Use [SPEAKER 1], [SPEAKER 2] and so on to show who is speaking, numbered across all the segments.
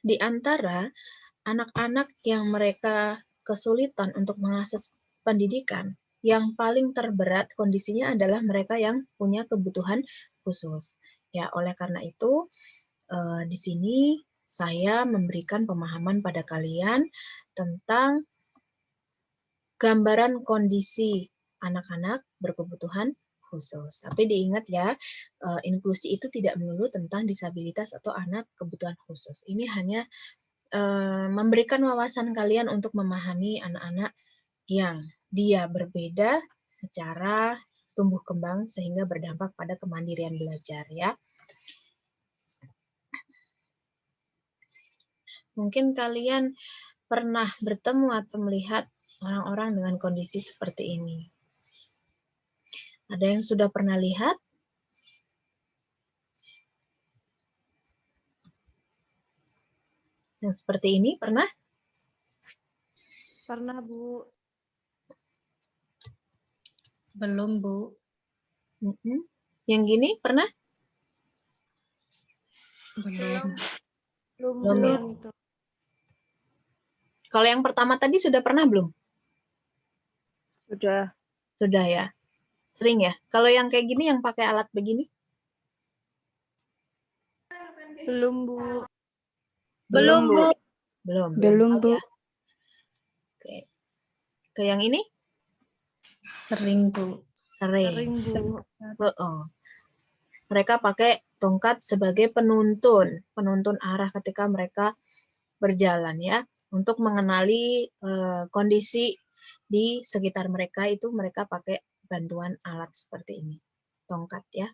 [SPEAKER 1] Di antara anak-anak yang mereka kesulitan untuk mengakses pendidikan, yang paling terberat kondisinya adalah mereka yang punya kebutuhan khusus. Ya, oleh karena itu di sini saya memberikan pemahaman pada kalian tentang gambaran kondisi anak-anak berkebutuhan khusus. Tapi diingat ya, inklusi itu tidak melulu tentang disabilitas atau anak kebutuhan khusus. Ini hanya memberikan wawasan kalian untuk memahami anak-anak yang dia berbeda secara tumbuh kembang sehingga berdampak pada kemandirian belajar ya. Mungkin kalian pernah bertemu atau melihat orang-orang dengan kondisi seperti ini. Ada yang sudah pernah lihat? Yang seperti ini pernah?
[SPEAKER 2] Pernah, Bu.
[SPEAKER 3] Belum, Bu.
[SPEAKER 1] Yang gini pernah?
[SPEAKER 3] Belum.
[SPEAKER 1] Belum ya?
[SPEAKER 2] Itu.
[SPEAKER 1] Kalau yang pertama tadi sudah pernah belum?
[SPEAKER 2] Sudah.
[SPEAKER 1] Sudah ya? Sering ya? Kalau yang kayak gini yang pakai alat begini?
[SPEAKER 2] Belum, Bu.
[SPEAKER 1] Belum, Bu. Belum tahu
[SPEAKER 3] Bu.
[SPEAKER 1] ya. Oke. Ke yang ini?
[SPEAKER 3] Sering, Bu.
[SPEAKER 2] Sering, Bu.
[SPEAKER 1] Mereka pakai tongkat sebagai penuntun arah ketika mereka berjalan ya, untuk mengenali kondisi di sekitar mereka itu mereka pakai bantuan alat seperti ini, tongkat ya.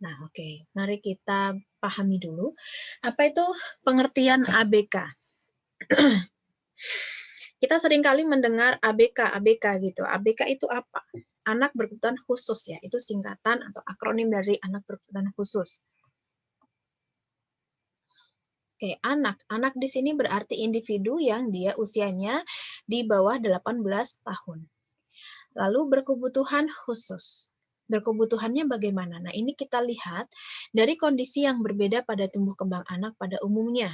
[SPEAKER 1] Nah, oke. Mari kita pahami dulu apa itu pengertian ABK. Kita seringkali mendengar ABK gitu. ABK itu apa? Anak berkebutuhan khusus ya, itu singkatan atau akronim dari anak berkebutuhan khusus. Oke, anak. Anak di sini berarti individu yang dia usianya di bawah 18 tahun. Lalu berkebutuhan khusus. Berkebutuhannya bagaimana? Nah, ini kita lihat dari kondisi yang berbeda pada tumbuh kembang anak pada umumnya,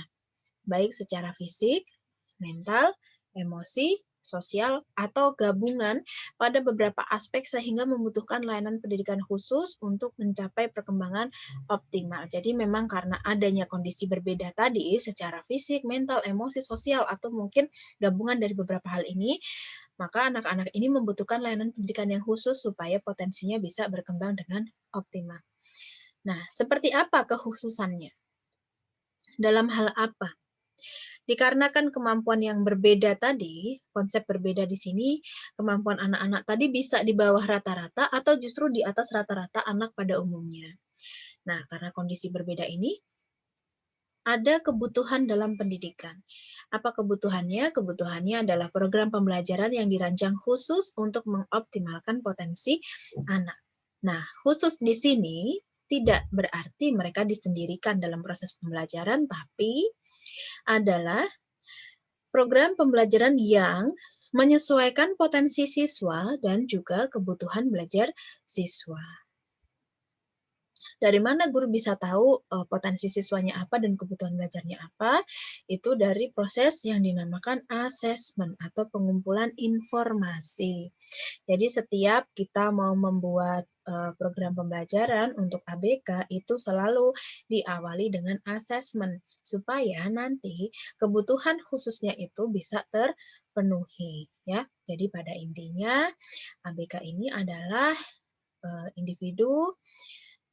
[SPEAKER 1] baik secara fisik, mental, emosi, sosial, atau gabungan pada beberapa aspek sehingga membutuhkan layanan pendidikan khusus untuk mencapai perkembangan optimal. Jadi memang karena adanya kondisi berbeda tadi secara fisik, mental, emosi, sosial, atau mungkin gabungan dari beberapa hal ini, maka anak-anak ini membutuhkan layanan pendidikan yang khusus supaya potensinya bisa berkembang dengan optimal. Nah, seperti apa kekhususannya? Dalam hal apa? Dikarenakan kemampuan yang berbeda tadi, konsep berbeda di sini, kemampuan anak-anak tadi bisa di bawah rata-rata atau justru di atas rata-rata anak pada umumnya. Nah, karena kondisi berbeda ini, ada kebutuhan dalam pendidikan. Apa kebutuhannya? Kebutuhannya adalah program pembelajaran yang dirancang khusus untuk mengoptimalkan potensi anak. Nah, khusus di sini tidak berarti mereka disendirikan dalam proses pembelajaran, tapi adalah program pembelajaran yang menyesuaikan potensi siswa dan juga kebutuhan belajar siswa. Dari mana guru bisa tahu potensi siswanya apa dan kebutuhan belajarnya apa? Itu dari proses yang dinamakan asesmen atau pengumpulan informasi. Jadi setiap kita mau membuat program pembelajaran untuk ABK itu selalu diawali dengan asesmen supaya nanti kebutuhan khususnya itu bisa terpenuhi ya. Jadi pada intinya ABK ini adalah individu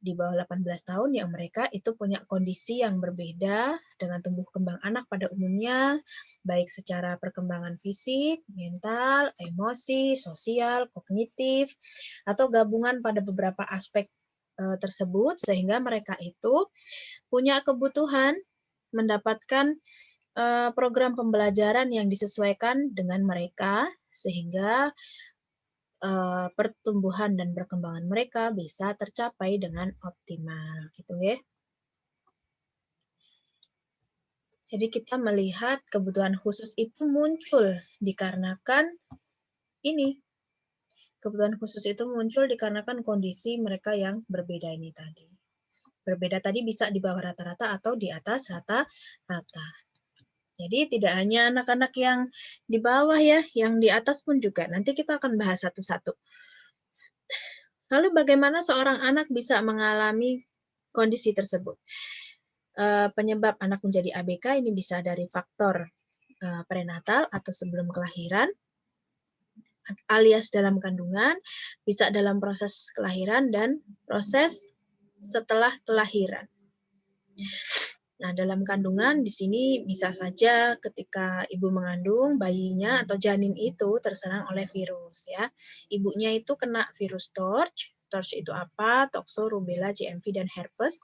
[SPEAKER 1] di bawah 18 tahun yang mereka itu punya kondisi yang berbeda dengan tumbuh kembang anak pada umumnya, baik secara perkembangan fisik, mental, emosi, sosial, kognitif, atau gabungan pada beberapa aspek tersebut, sehingga mereka itu punya kebutuhan mendapatkan program pembelajaran yang disesuaikan dengan mereka, sehingga pertumbuhan dan perkembangan mereka bisa tercapai dengan optimal, gitu ya. Jadi kita melihat kebutuhan khusus itu muncul dikarenakan ini. Kebutuhan khusus itu muncul dikarenakan kondisi mereka yang berbeda ini tadi. Berbeda tadi bisa di bawah rata-rata atau di atas rata-rata. Jadi tidak hanya anak-anak yang di bawah ya, yang di atas pun juga. Nanti kita akan bahas satu-satu. Lalu bagaimana seorang anak bisa mengalami kondisi tersebut? Penyebab anak menjadi ABK ini bisa dari faktor prenatal atau sebelum kelahiran, alias dalam kandungan, bisa dalam proses kelahiran dan proses setelah kelahiran. Nah, dalam kandungan di sini bisa saja ketika ibu mengandung, bayinya atau janin itu terserang oleh virus ya. Ibunya itu kena virus TORCH. TORCH itu apa? Toxo, rubella, JMV, dan herpes.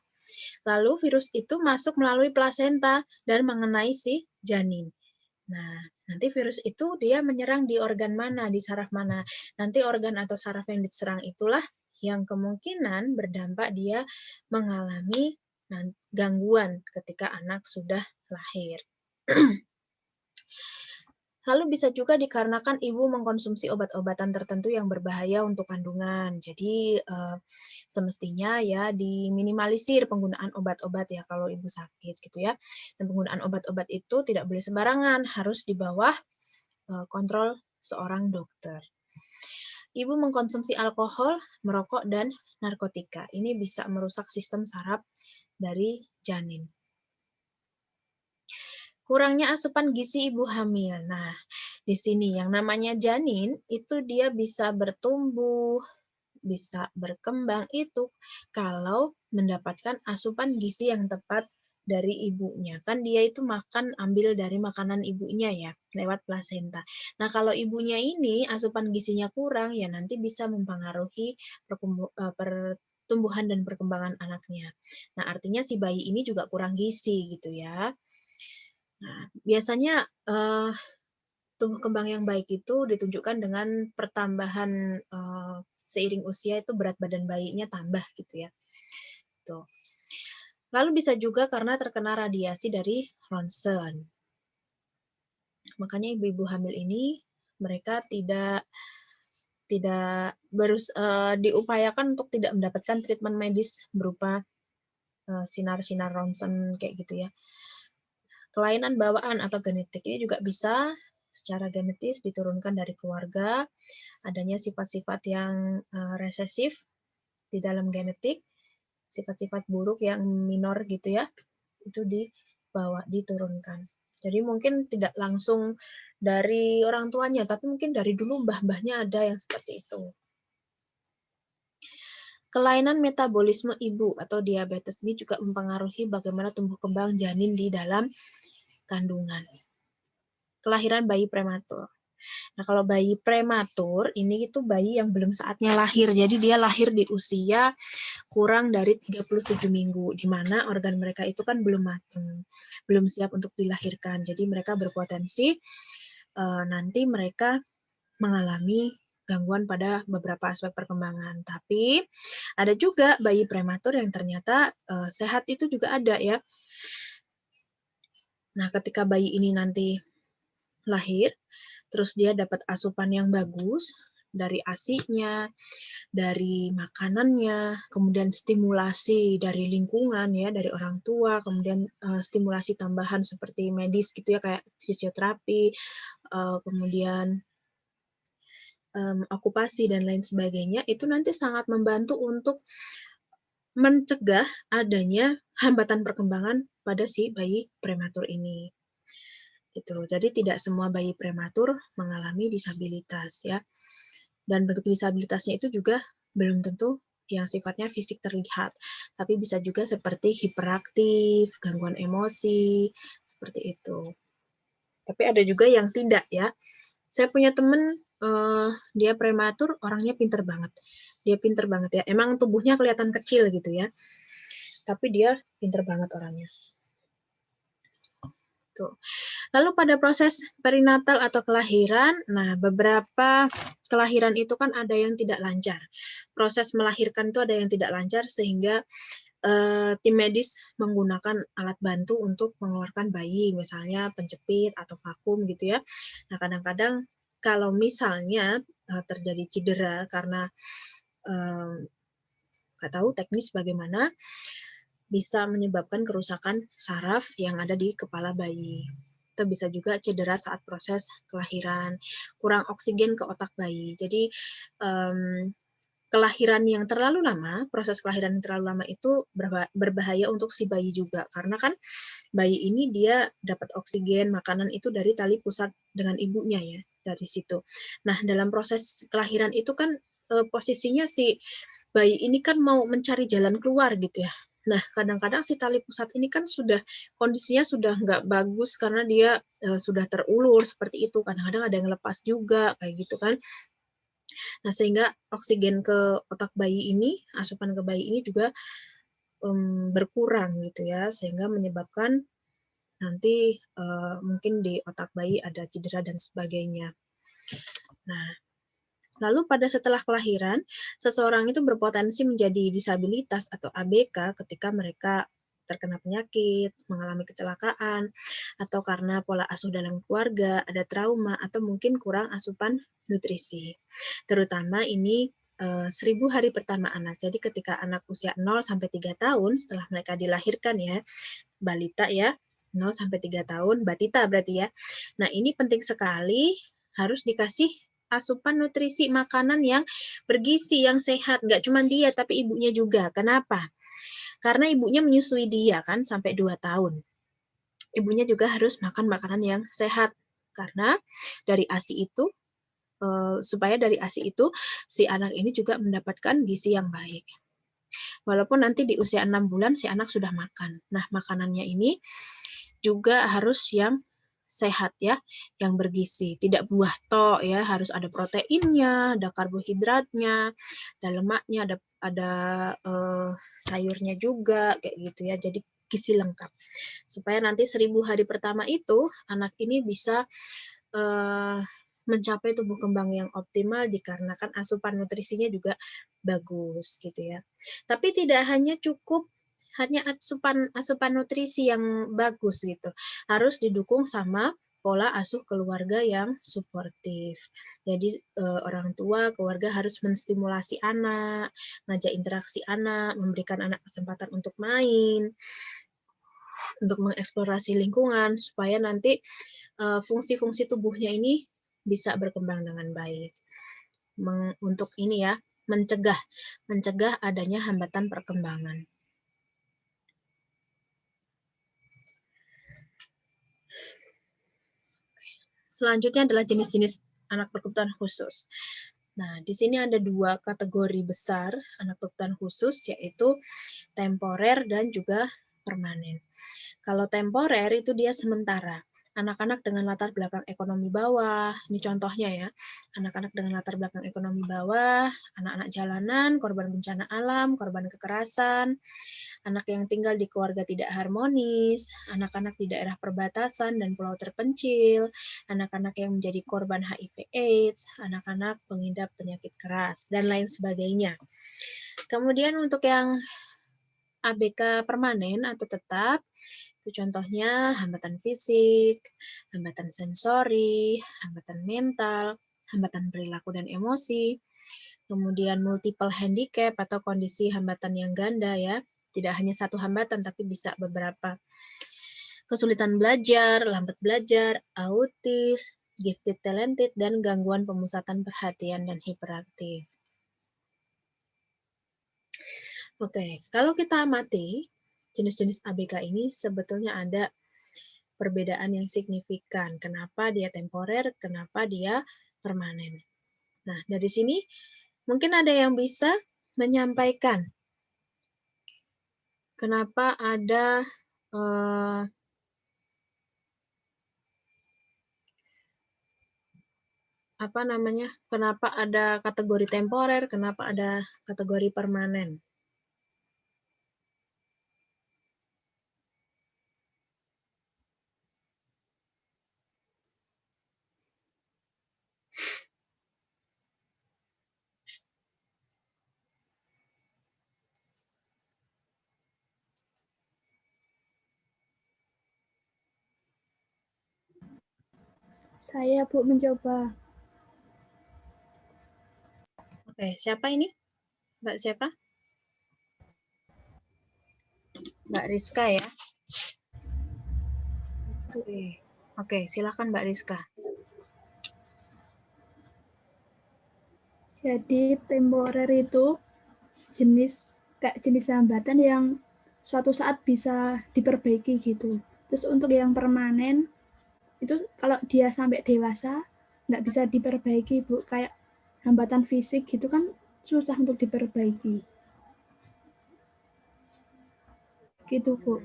[SPEAKER 1] Lalu virus itu masuk melalui plasenta dan mengenai si janin. Nah, nanti virus itu dia menyerang di organ mana, di saraf mana. Nanti organ atau saraf yang diserang itulah yang kemungkinan berdampak dia mengalami gangguan ketika anak sudah lahir. Lalu bisa juga dikarenakan ibu mengkonsumsi obat-obatan tertentu yang berbahaya untuk kandungan. Jadi semestinya ya diminimalisir penggunaan obat-obat ya kalau ibu sakit gitu ya. Dan penggunaan obat-obat itu tidak boleh sembarangan, harus di bawah kontrol seorang dokter. Ibu mengkonsumsi alkohol, merokok, dan narkotika. Ini bisa merusak sistem saraf dari janin. Kurangnya asupan gizi ibu hamil. Nah, di sini yang namanya janin itu dia bisa bertumbuh, bisa berkembang itu kalau mendapatkan asupan gizi yang tepat dari ibunya. Kan dia itu ambil dari makanan ibunya ya, lewat plasenta. Nah, kalau ibunya ini asupan gizinya kurang, ya nanti bisa mempengaruhi pertumbuhan dan perkembangan anaknya. Nah, artinya si bayi ini juga kurang gizi gitu ya. Nah, biasanya tumbuh kembang yang baik itu ditunjukkan dengan pertambahan seiring usia itu berat badan bayinya tambah gitu ya. Tuh. Lalu bisa juga karena terkena radiasi dari ronsen. Makanya ibu-ibu hamil ini mereka tidak diupayakan untuk tidak mendapatkan treatment medis berupa sinar-sinar ronsen kayak gitu ya. Kelainan bawaan atau genetik ini juga bisa secara genetis diturunkan dari keluarga, adanya sifat-sifat yang resesif di dalam genetik, sifat-sifat buruk yang minor gitu ya, itu diturunkan. Jadi mungkin tidak langsung dari orang tuanya, tapi mungkin dari dulu mbah-mbahnya ada yang seperti itu. Kelainan metabolisme ibu atau diabetes ini juga mempengaruhi bagaimana tumbuh kembang janin di dalam kandungan. Kelahiran bayi prematur. Nah, kalau bayi prematur, ini itu bayi yang belum saatnya lahir. Jadi dia lahir di usia kurang dari 37 minggu, di mana organ mereka itu kan belum matang, belum siap untuk dilahirkan. Jadi mereka berpotensi nanti mereka mengalami gangguan pada beberapa aspek perkembangan. Tapi ada juga bayi prematur yang ternyata sehat itu juga ada ya. Nah, ketika bayi ini nanti lahir, terus dia dapat asupan yang bagus dari ASI-nya, dari makanannya, kemudian stimulasi dari lingkungan ya, dari orang tua, kemudian stimulasi tambahan seperti medis gitu ya, kayak fisioterapi, kemudian okupasi dan lain sebagainya, itu nanti sangat membantu untuk mencegah adanya hambatan perkembangan pada si bayi prematur ini. Gitu. Jadi tidak semua bayi prematur mengalami disabilitas ya. Dan bentuk disabilitasnya itu juga belum tentu yang sifatnya fisik terlihat, tapi bisa juga seperti hiperaktif, gangguan emosi, seperti itu. Tapi ada juga yang tidak ya. Saya punya teman dia prematur, orangnya pinter banget. Dia pinter banget ya. Emang tubuhnya kelihatan kecil gitu ya. Tapi dia pinter banget orangnya. Tuh. Lalu pada proses perinatal atau kelahiran, nah beberapa kelahiran itu kan ada yang tidak lancar. Proses melahirkan itu ada yang tidak lancar sehingga tim medis menggunakan alat bantu untuk mengeluarkan bayi, misalnya penjepit atau vakum gitu ya. Nah kadang-kadang kalau misalnya terjadi cedera karena nggak tahu teknis bagaimana, bisa menyebabkan kerusakan saraf yang ada di kepala bayi. Atau bisa juga cedera saat proses kelahiran, kurang oksigen ke otak bayi. Jadi kelahiran yang terlalu lama, proses kelahiran yang terlalu lama itu berbahaya untuk si bayi juga. Karena kan bayi ini dia dapat oksigen, makanan itu dari tali pusat dengan ibunya ya, dari situ. Nah, dalam proses kelahiran itu kan posisinya si bayi ini kan mau mencari jalan keluar gitu ya. Nah, kadang-kadang si tali pusat ini kan sudah kondisinya sudah nggak bagus karena dia sudah terulur seperti itu. Kadang-kadang ada yang lepas juga kayak gitu kan. Nah, sehingga oksigen ke otak bayi ini, asupan ke bayi ini juga berkurang gitu ya, sehingga menyebabkan nanti mungkin di otak bayi ada cedera dan sebagainya. Nah, lalu pada setelah kelahiran, seseorang itu berpotensi menjadi disabilitas atau ABK ketika mereka terkena penyakit, mengalami kecelakaan, atau karena pola asuh dalam keluarga, ada trauma, atau mungkin kurang asupan nutrisi. Terutama ini 1000 hari pertama anak. Jadi ketika anak usia 0 sampai 3 tahun setelah mereka dilahirkan ya, balita ya, 0 sampai 3 tahun, batita berarti ya. Nah, ini penting sekali harus dikasih asupan nutrisi makanan yang bergizi, yang sehat. Nggak cuma dia, tapi ibunya juga. Kenapa? Karena ibunya menyusui dia kan sampai 2 tahun. Ibunya juga harus makan makanan yang sehat. Karena dari ASI itu, supaya dari ASI itu, si anak ini juga mendapatkan gizi yang baik. Walaupun nanti di usia 6 bulan si anak sudah makan. Nah, makanannya ini juga harus yang sehat ya, yang bergizi. Tidak buah tok ya, harus ada proteinnya, ada karbohidratnya, ada lemaknya, ada sayurnya juga kayak gitu ya. Jadi gizi lengkap. Supaya nanti 1000 hari pertama itu anak ini bisa mencapai tumbuh kembang yang optimal dikarenakan asupan nutrisinya juga bagus gitu ya. Tapi tidak hanya cukup hanya asupan nutrisi yang bagus gitu. Harus didukung sama pola asuh keluarga yang suportif. Jadi orang tua, keluarga harus menstimulasi anak, ngajak interaksi anak, memberikan anak kesempatan untuk main, untuk mengeksplorasi lingkungan supaya nanti fungsi-fungsi tubuhnya ini bisa berkembang dengan baik. Untuk ini ya, mencegah adanya hambatan perkembangan. Selanjutnya adalah jenis-jenis anak berkebutuhan khusus. Nah, di sini ada 2 kategori besar anak berkebutuhan khusus, yaitu temporer dan juga permanen. Kalau temporer itu dia sementara. Anak-anak dengan latar belakang ekonomi bawah, ini contohnya ya, anak-anak dengan latar belakang ekonomi bawah, anak-anak jalanan, korban bencana alam, korban kekerasan, anak yang tinggal di keluarga tidak harmonis, anak-anak di daerah perbatasan dan pulau terpencil, anak-anak yang menjadi korban HIV/AIDS, anak-anak pengidap penyakit keras, dan lain sebagainya. Kemudian untuk yang ABK permanen atau tetap, itu contohnya hambatan fisik, hambatan sensori, hambatan mental, hambatan perilaku dan emosi, kemudian multiple handicap atau kondisi hambatan yang ganda ya, tidak hanya satu hambatan tapi bisa beberapa. Kesulitan belajar, lambat belajar, autis, gifted talented, dan gangguan pemusatan perhatian dan hiperaktif. Oke, kalau kita amati jenis-jenis ABK ini sebetulnya ada perbedaan yang signifikan. Kenapa dia temporer, kenapa dia permanen. Nah, dari sini mungkin ada yang bisa menyampaikan kenapa ada kenapa ada kategori temporer, kenapa ada kategori permanen.
[SPEAKER 2] Saya, Bu, mencoba.
[SPEAKER 1] Oke, siapa ini? Mbak siapa? Mbak Rizka ya. Oke, silakan Mbak Rizka.
[SPEAKER 2] Jadi temporer itu jenis hambatan yang suatu saat bisa diperbaiki gitu. Terus untuk yang permanen itu kalau dia sampai dewasa nggak bisa diperbaiki, Bu. Kayak hambatan fisik gitu kan susah untuk diperbaiki. Gitu, Bu.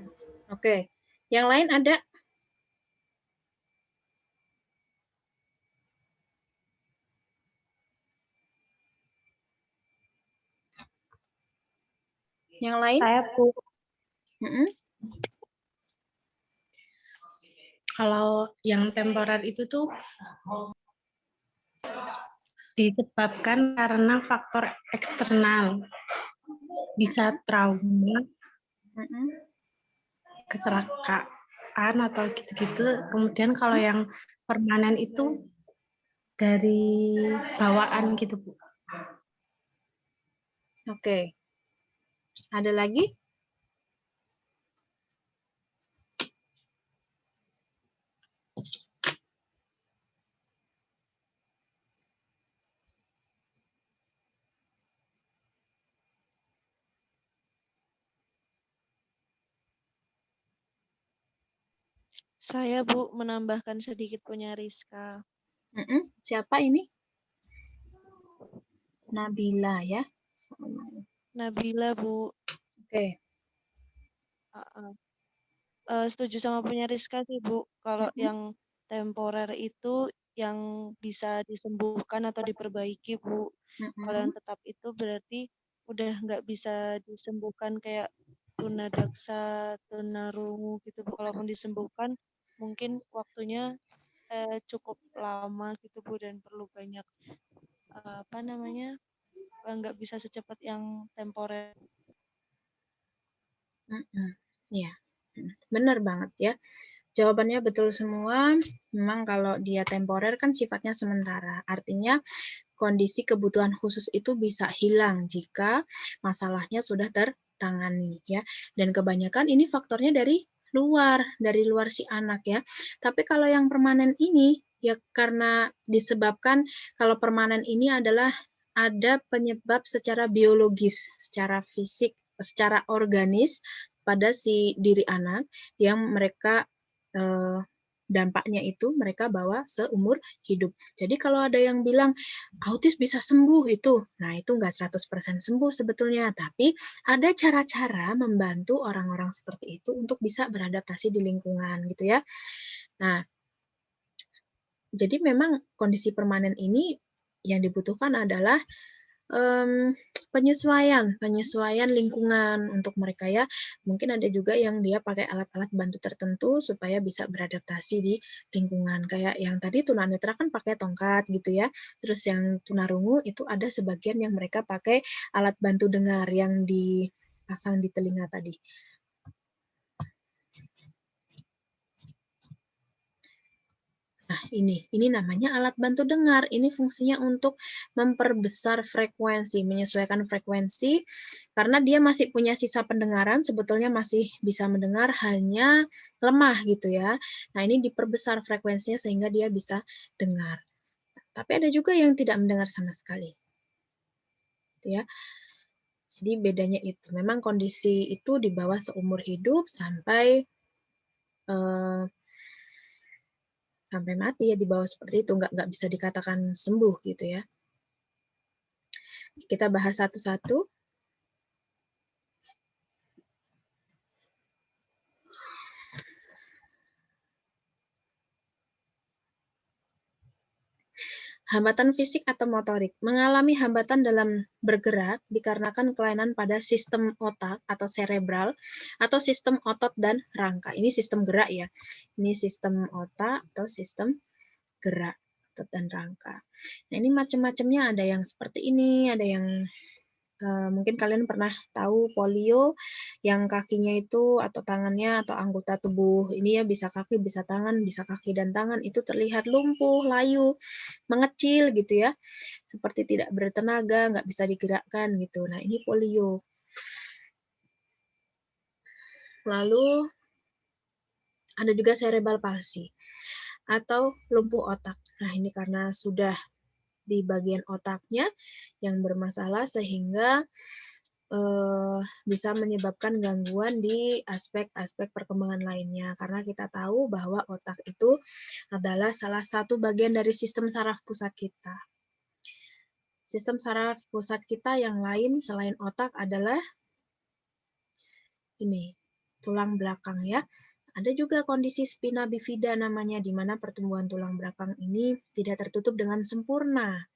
[SPEAKER 1] Oke, yang lain ada? Yang lain?
[SPEAKER 3] Saya, Bu,
[SPEAKER 1] Mm-mm.
[SPEAKER 3] kalau yang temporer itu tuh disebabkan karena faktor eksternal. Bisa trauma,
[SPEAKER 1] Mm-mm.
[SPEAKER 3] kecelakaan, atau gitu-gitu. Kemudian kalau yang permanen itu dari bawaan gitu, Bu.
[SPEAKER 1] Oke. Ada lagi?
[SPEAKER 4] Saya, Bu, menambahkan sedikit punya Rizka.
[SPEAKER 1] Mm-mm. Siapa ini? Nabila ya.
[SPEAKER 4] Nabila, Bu.
[SPEAKER 1] Oke.
[SPEAKER 4] Setuju sama punya Rizka sih, Bu. Kalau
[SPEAKER 1] Mm-mm.
[SPEAKER 4] yang temporer itu yang bisa disembuhkan atau diperbaiki, Bu. Kalau yang
[SPEAKER 1] Mm-mm.
[SPEAKER 4] tetap itu berarti udah nggak bisa disembuhkan kayak tunadaksa, tunarungu gitu, Bu. Kalaupun disembuhkan, mungkin waktunya cukup lama gitu, Bu, dan perlu banyak nggak bisa secepat yang temporer.
[SPEAKER 1] Mm-mm. Iya. Benar banget ya. Jawabannya betul semua. Memang kalau dia temporer kan sifatnya sementara. Artinya kondisi kebutuhan khusus itu bisa hilang jika masalahnya sudah tertangani ya. Dan kebanyakan ini faktornya dari luar si anak ya. Tapi kalau yang permanen ini ya karena disebabkan kalau permanen ini adalah ada penyebab secara biologis, secara fisik, secara organis pada si diri anak yang mereka dampaknya itu mereka bawa seumur hidup. Jadi kalau ada yang bilang autis bisa sembuh itu, nah itu nggak 100% sembuh sebetulnya, tapi ada cara-cara membantu orang-orang seperti itu untuk bisa beradaptasi di lingkungan gitu ya. Nah, jadi memang kondisi permanen ini yang dibutuhkan adalah penyesuaian lingkungan untuk mereka ya. Mungkin ada juga yang dia pakai alat-alat bantu tertentu supaya bisa beradaptasi di lingkungan. Kayak yang tadi tunanetra kan pakai tongkat gitu ya. Terus yang tunarungu itu ada sebagian yang mereka pakai alat bantu dengar yang dipasang di telinga tadi. Nah, ini namanya alat bantu dengar. Ini fungsinya untuk memperbesar frekuensi, menyesuaikan frekuensi, karena dia masih punya sisa pendengaran, sebetulnya masih bisa mendengar, hanya lemah gitu ya. Nah, ini diperbesar frekuensinya sehingga dia bisa dengar. Tapi ada juga yang tidak mendengar sama sekali. Gitu ya. Jadi bedanya itu. Memang kondisi itu di bawah seumur hidup sampai mati ya, di bawah seperti itu, nggak bisa dikatakan sembuh gitu ya. Kita bahas satu-satu. Hambatan fisik atau motorik. Mengalami hambatan dalam bergerak dikarenakan kelainan pada sistem otak atau cerebral atau sistem otot dan rangka. Ini sistem gerak ya. Ini sistem otak atau sistem gerak otot dan rangka. Nah, ini macam-macamnya, ada yang seperti ini, ada yang mungkin kalian pernah tahu polio yang kakinya itu atau tangannya atau anggota tubuh ini ya, bisa kaki, bisa tangan, bisa kaki dan tangan itu terlihat lumpuh, layu, mengecil gitu ya, seperti tidak bertenaga, nggak bisa digerakkan gitu. Nah, ini polio. Lalu ada juga cerebral palsy atau lumpuh otak. Nah, ini karena sudah di bagian otaknya yang bermasalah sehingga bisa menyebabkan gangguan di aspek-aspek perkembangan lainnya. Karena kita tahu bahwa otak itu adalah salah satu bagian dari sistem saraf pusat kita. Sistem saraf pusat kita yang lain selain otak adalah ini, tulang belakang ya. Ada juga kondisi spina bifida namanya, di mana pertumbuhan tulang belakang ini tidak tertutup dengan sempurna.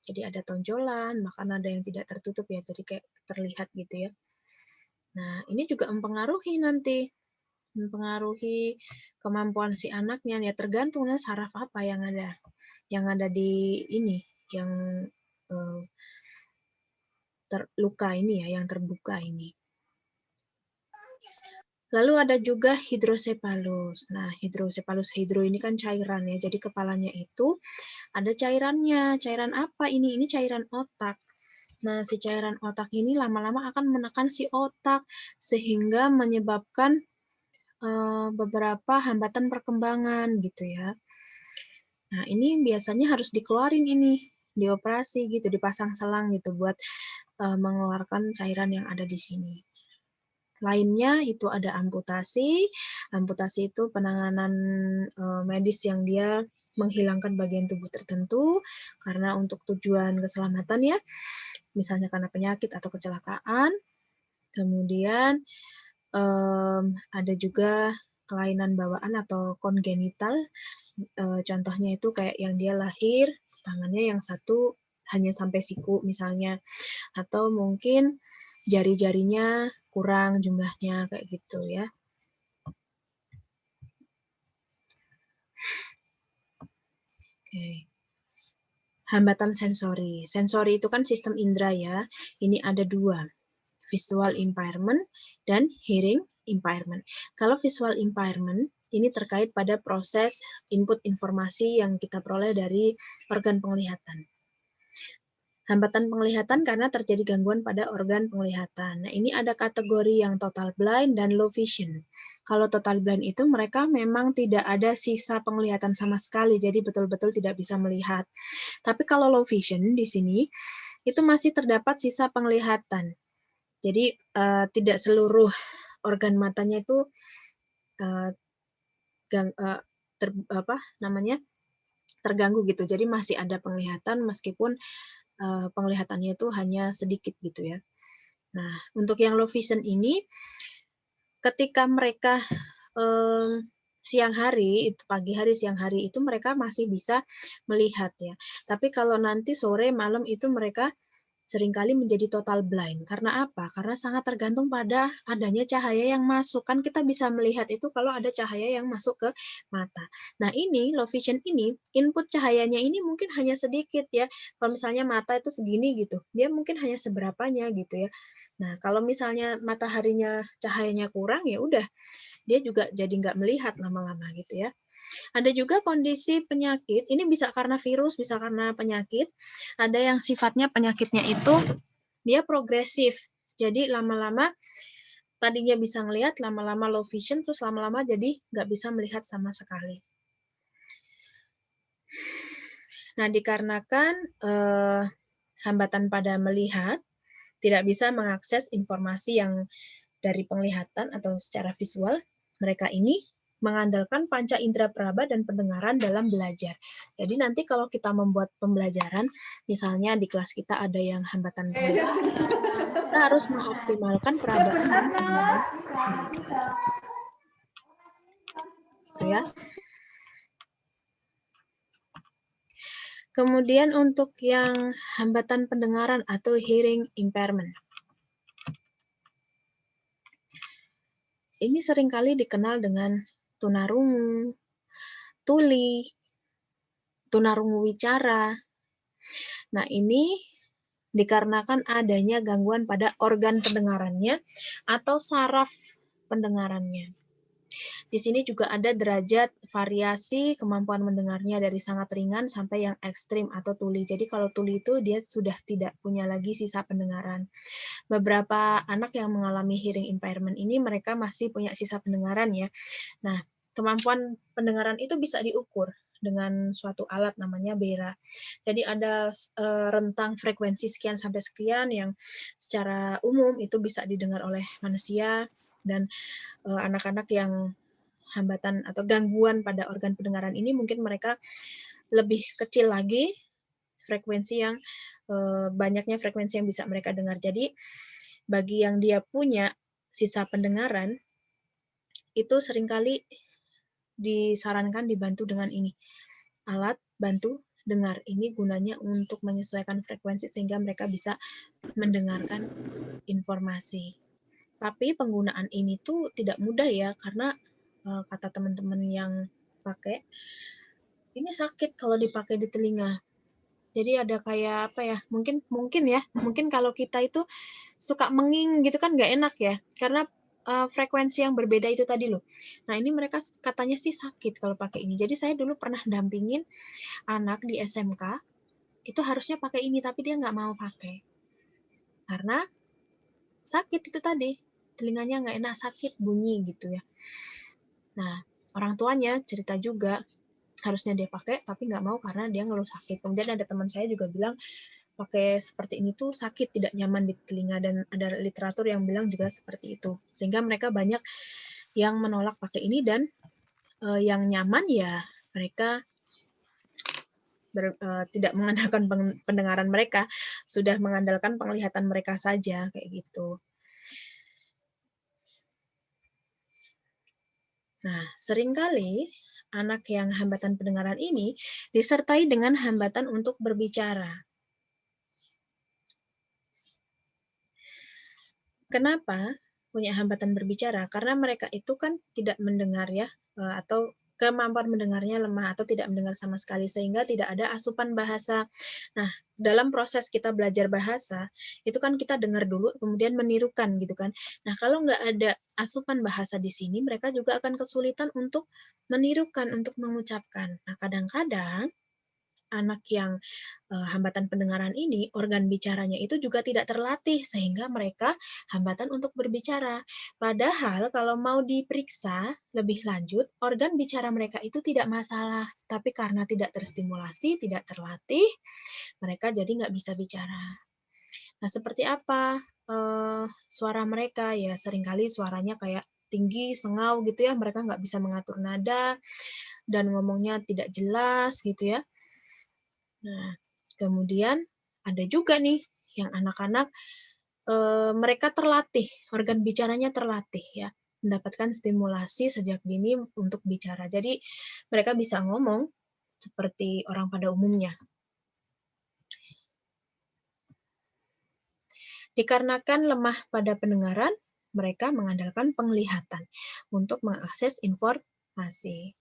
[SPEAKER 1] Jadi ada tonjolan, bahkan ada yang tidak tertutup ya, jadi kayak terlihat gitu ya. Nah, ini juga mempengaruhi nanti, mempengaruhi kemampuan si anaknya, ya tergantung saraf apa yang ada di ini, yang terluka ini ya, yang terbuka ini. Lalu ada juga hidrosepalus. Nah, hidro ini kan cairan ya. Jadi kepalanya itu ada cairannya. Cairan apa ini? Ini cairan otak. Nah, si cairan otak ini lama-lama akan menekan si otak sehingga menyebabkan beberapa hambatan perkembangan gitu ya. Nah, ini biasanya harus dikeluarin ini, dioperasi gitu, dipasang selang gitu buat mengeluarkan cairan yang ada di sini. Lainnya itu ada amputasi. Amputasi itu penanganan medis yang dia menghilangkan bagian tubuh tertentu karena untuk tujuan keselamatan ya, misalnya karena penyakit atau kecelakaan. Kemudian ada juga kelainan bawaan atau kongenital. Contohnya itu kayak yang dia lahir tangannya yang satu hanya sampai siku misalnya, atau mungkin jari-jarinya kurang jumlahnya kayak gitu ya. Oke. Hambatan sensori. Sensori itu kan sistem indera ya. Ini ada dua, visual impairment dan hearing impairment. Kalau visual impairment ini terkait pada proses input informasi yang kita peroleh dari organ penglihatan. Hambatan penglihatan karena terjadi gangguan pada organ penglihatan. Nah, ini ada kategori yang total blind dan low vision. Kalau total blind itu mereka memang tidak ada sisa penglihatan sama sekali, jadi betul-betul tidak bisa melihat. Tapi kalau low vision di sini, itu masih terdapat sisa penglihatan. Jadi tidak seluruh organ matanya itu terganggu gitu. Jadi masih ada penglihatan meskipun penglihatannya itu hanya sedikit gitu ya. Nah, untuk yang low vision ini, ketika mereka siang hari, itu pagi hari, siang hari itu mereka masih bisa melihat ya. Tapi kalau nanti sore, malam itu mereka seringkali menjadi total blind. Karena apa? Karena sangat tergantung pada adanya cahaya yang masuk. Kan kita bisa melihat itu kalau ada cahaya yang masuk ke mata. Nah ini, low vision ini, input cahayanya ini mungkin hanya sedikit ya. Kalau misalnya mata itu segini gitu, dia mungkin hanya seberapanya gitu ya. Nah kalau misalnya mataharinya cahayanya kurang, ya udah, dia juga jadi nggak melihat lama-lama gitu ya. Ada juga kondisi penyakit, ini bisa karena virus, bisa karena penyakit. Ada yang sifatnya penyakitnya itu dia progresif. Jadi lama-lama tadinya bisa ngelihat, lama-lama low vision, terus lama-lama jadi nggak bisa melihat sama sekali. Nah, dikarenakan hambatan pada melihat, tidak bisa mengakses informasi yang dari penglihatan atau secara visual, mereka ini mengandalkan panca indera peraba dan pendengaran dalam belajar. Jadi nanti kalau kita membuat pembelajaran, misalnya di kelas kita ada yang hambatan penglihatan, kita harus mengoptimalkan perabaan dan pendengaran. Gitu ya. Kemudian untuk yang hambatan pendengaran atau hearing impairment. Ini seringkali dikenal dengan tunarungu, tuli, tunarungu wicara. Nah, ini dikarenakan adanya gangguan pada organ pendengarannya atau saraf pendengarannya. Di sini juga ada derajat variasi kemampuan mendengarnya dari sangat ringan sampai yang ekstrim atau tuli. Jadi kalau tuli itu dia sudah tidak punya lagi sisa pendengaran. Beberapa anak yang mengalami hearing impairment ini mereka masih punya sisa pendengaran ya. Nah, kemampuan pendengaran itu bisa diukur dengan suatu alat namanya BERA. Jadi ada rentang frekuensi sekian sampai sekian yang secara umum itu bisa didengar oleh manusia, dan anak-anak yang hambatan atau gangguan pada organ pendengaran ini mungkin mereka lebih kecil lagi frekuensi yang banyaknya frekuensi yang bisa mereka dengar. Jadi bagi yang dia punya sisa pendengaran itu seringkali disarankan dibantu dengan ini, alat bantu dengar. Ini gunanya untuk menyesuaikan frekuensi sehingga mereka bisa mendengarkan informasi. Tapi penggunaan ini tuh tidak mudah ya, karena kata teman-teman yang pakai, ini sakit kalau dipakai di telinga. Jadi ada kayak apa ya? Mungkin kalau kita itu suka menging gitu kan nggak enak ya, karena frekuensi yang berbeda itu tadi loh. Nah ini mereka katanya sih sakit kalau pakai ini. Jadi saya dulu pernah dampingin anak di SMK, itu harusnya pakai ini tapi dia nggak mau pakai. Karena sakit itu tadi, telinganya nggak enak, sakit, bunyi gitu ya. Nah orang tuanya cerita juga, harusnya dia pakai tapi nggak mau karena dia ngeluh sakit. Kemudian ada teman saya juga bilang, pakai seperti ini tuh sakit, tidak nyaman di telinga, dan ada literatur yang bilang juga seperti itu. Sehingga mereka banyak yang menolak pakai ini, dan yang nyaman ya mereka tidak mengandalkan pendengaran mereka, sudah mengandalkan penglihatan mereka saja kayak gitu. Nah, seringkali anak yang hambatan pendengaran ini disertai dengan hambatan untuk berbicara. Kenapa punya hambatan berbicara? Karena mereka itu kan tidak mendengar ya, atau kemampuan mendengarnya lemah atau tidak mendengar sama sekali, sehingga tidak ada asupan bahasa. Nah, dalam proses kita belajar bahasa, itu kan kita dengar dulu, kemudian menirukan gitu kan. Nah, kalau nggak ada asupan bahasa di sini, mereka juga akan kesulitan untuk menirukan, untuk mengucapkan. Nah, kadang-kadang anak yang hambatan pendengaran ini, organ bicaranya itu juga tidak terlatih, sehingga mereka hambatan untuk berbicara. Padahal kalau mau diperiksa lebih lanjut, organ bicara mereka itu tidak masalah, tapi karena tidak terstimulasi, tidak terlatih, mereka jadi nggak bisa bicara. Nah, seperti apa suara mereka? Ya, seringkali suaranya kayak tinggi, sengau gitu ya, mereka nggak bisa mengatur nada, dan ngomongnya tidak jelas gitu ya. Nah, kemudian ada juga nih yang anak-anak mereka terlatih, organ bicaranya terlatih ya, mendapatkan stimulasi sejak dini untuk bicara. Jadi mereka bisa ngomong seperti orang pada umumnya. Dikarenakan lemah pada pendengaran, mereka mengandalkan penglihatan untuk mengakses informasi.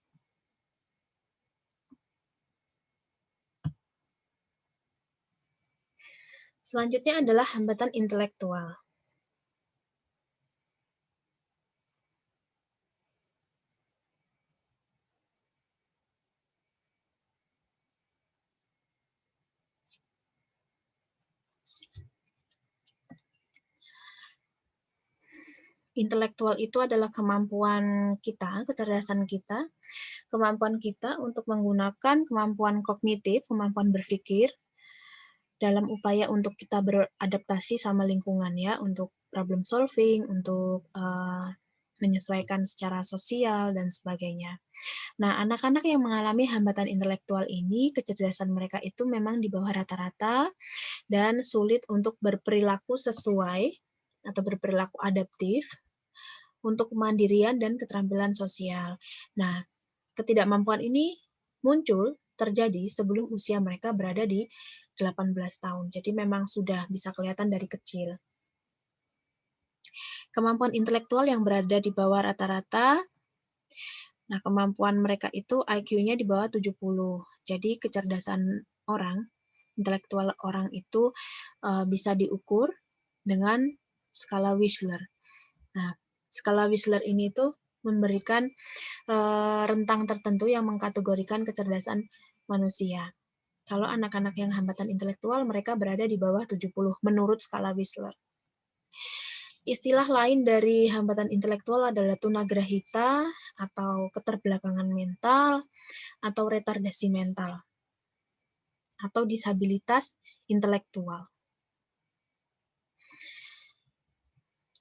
[SPEAKER 1] Selanjutnya adalah hambatan intelektual. Intelektual itu adalah kemampuan kita, kecerdasan kita, kemampuan kita untuk menggunakan kemampuan kognitif, kemampuan berpikir, dalam upaya untuk kita beradaptasi sama lingkungan ya, untuk problem solving, untuk menyesuaikan secara sosial, dan sebagainya. Nah, anak-anak yang mengalami hambatan intelektual ini, kecerdasan mereka itu memang di bawah rata-rata, dan sulit untuk berperilaku sesuai atau berperilaku adaptif, untuk kemandirian dan keterampilan sosial. Nah, ketidakmampuan ini muncul terjadi sebelum usia mereka berada di 18 tahun. Jadi memang sudah bisa kelihatan dari kecil. Kemampuan intelektual yang berada di bawah rata-rata, nah kemampuan mereka itu IQ-nya di bawah 70. Jadi kecerdasan orang, intelektual orang itu bisa diukur dengan skala Wechsler. Nah, skala Wechsler ini tuh memberikan rentang tertentu yang mengkategorikan kecerdasan manusia. Kalau anak-anak yang hambatan intelektual, mereka berada di bawah 70 menurut skala Wissler. Istilah lain dari hambatan intelektual adalah tunagrahita atau keterbelakangan mental atau retardasi mental atau disabilitas intelektual.